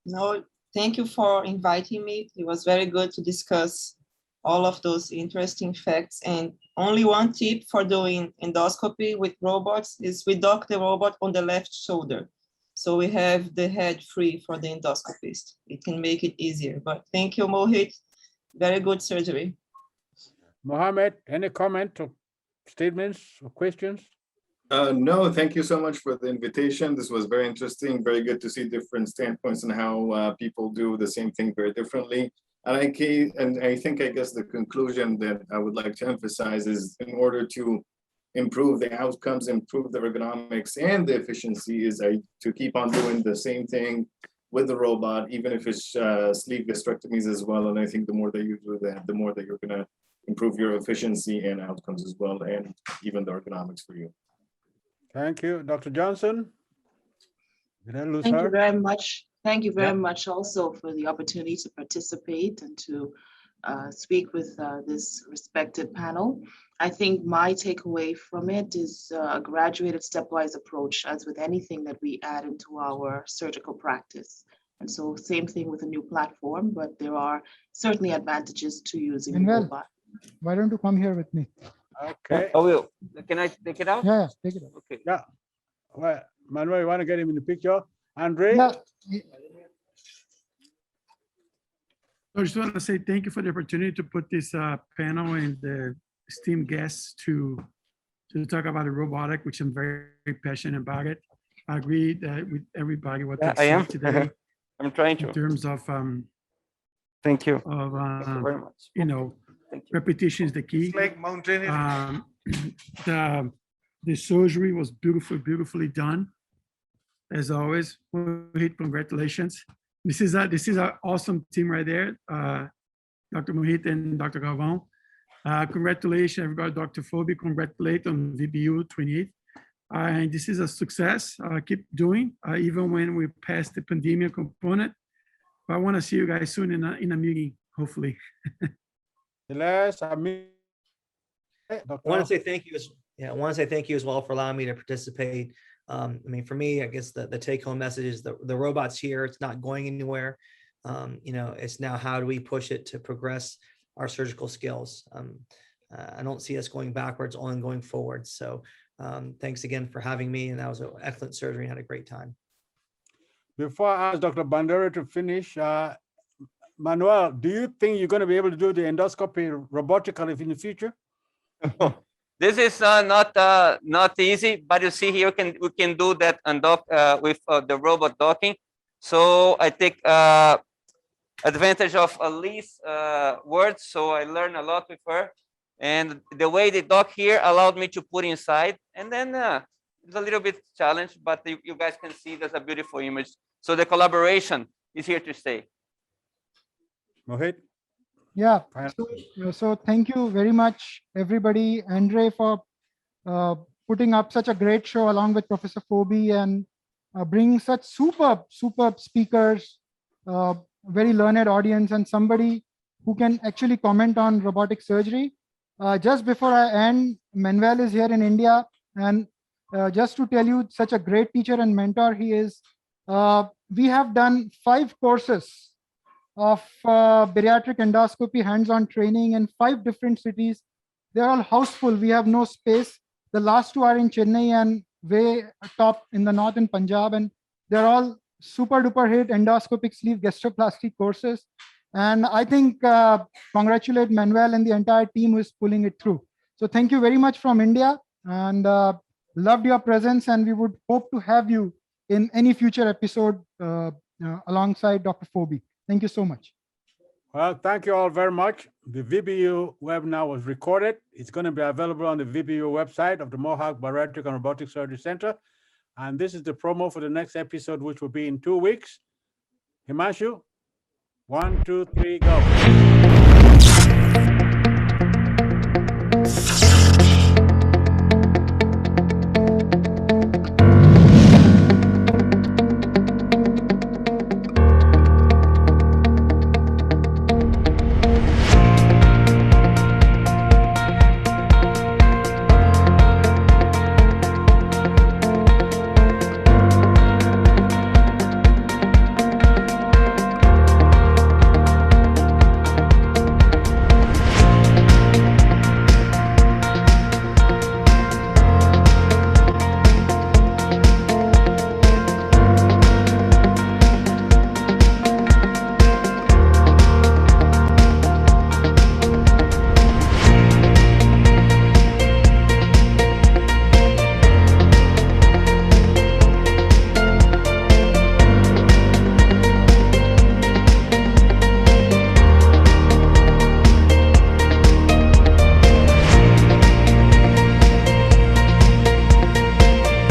No, thank you for inviting me. It was very good to discuss all of those interesting facts. And only one tip for doing endoscopy with robots is we dock the robot on the left shoulder. So we have the head free for the endoscopist. It can make it easier. But thank you, Mohit. Very good surgery. Mohammed, any comment or statements or questions? No, thank you so much for the invitation. This was very interesting, very good to see different standpoints and how people do the same thing very differently. And I guess the conclusion that I would like to emphasize is in order to improve the outcomes, improve the ergonomics and the efficiency is to keep on doing the same thing with the robot, even if it's sleeve gastrectomies as well. And I think the more that you do that, the more that you're gonna improve your efficiency and outcomes as well, and even the ergonomics for you. Thank you. Dr. Johnson? Did I lose Thank her? you very much. Thank you very Yeah. much also for the opportunity to participate and to speak with this respected panel. I think my takeaway from it is a graduated stepwise approach, as with anything that we add into our surgical practice. And so same thing with a new platform, but there are certainly advantages to using the Manuel, robot. why don't you come here with me? Okay. I will. Can I take it out? Yeah, take it out. Okay. Yeah. Well, Manuel, you want to get him in the picture? Andre? Yeah. I just want to say thank you for the opportunity to put this panel and the esteemed guests to talk about the robotic, which I'm very, very passionate about it. I agree that with everybody what Yeah, they I am. said today I'm trying in to. terms of Thank you. of Thank you very much. you know, Thank you. repetition is the key. The surgery was beautifully done, as always. Mohit, congratulations. This is an awesome team right there, Dr. Mohit and Dr. Galvão. Congratulations, everybody. Dr. Phoebe, congratulate on VBU 28. And this is a success. Keep doing, even when we pass the pandemic component. But I want to see you guys soon in a meeting, hopefully. Elias, Amit. I want to say thank you. I want to say thank you as well for allowing me to participate. I mean, for me, I guess the take-home message is the robot's here. It's not going anywhere. It's now how do we push it to progress our surgical skills. I don't see us going backwards, only going forward. So thanks again for having me. And that was an excellent surgery. I had a great time. Before I ask Dr. Bhandari to finish, Manuel, do you think you're going to be able to do the endoscopy robotically in the future? This is not easy, but you see here we can do that with the robot docking. So I take advantage of Lyz words, so I learned a lot with her. And the way they dock here allowed me to put inside, and then it's a little bit challenged, but you guys can see there's a beautiful image. So the collaboration is here to stay. Mohit? Yeah, so thank you very much, everybody. Andre, for putting up such a great show along with Professor Phoebe and bringing such superb speakers, very learned audience, and somebody who can actually comment on robotic surgery. Just before I end, Manuel is here in India, and just to tell you, such a great teacher and mentor he is. we have done 5 courses of bariatric endoscopy hands-on training in 5 different cities. They're all houseful. We have no space. The last 2 are in Chennai and way top in the north in Punjab, and they're all super duper hit endoscopic sleeve gastroplasty courses. And I think congratulate Manuel and the entire team who is pulling it through. So thank you very much from India, and loved your presence, and we would hope to have you in any future episode alongside Dr. Phoebe. Thank you so much. Well, thank you all very much. The VBU webinar was recorded. It's going to be available on the VBU website of the Mohawk Bariatric and Robotic Surgery Center. And this is the promo for the next episode, which will be in 2 weeks. Himanshu, 1, 2, 3, go.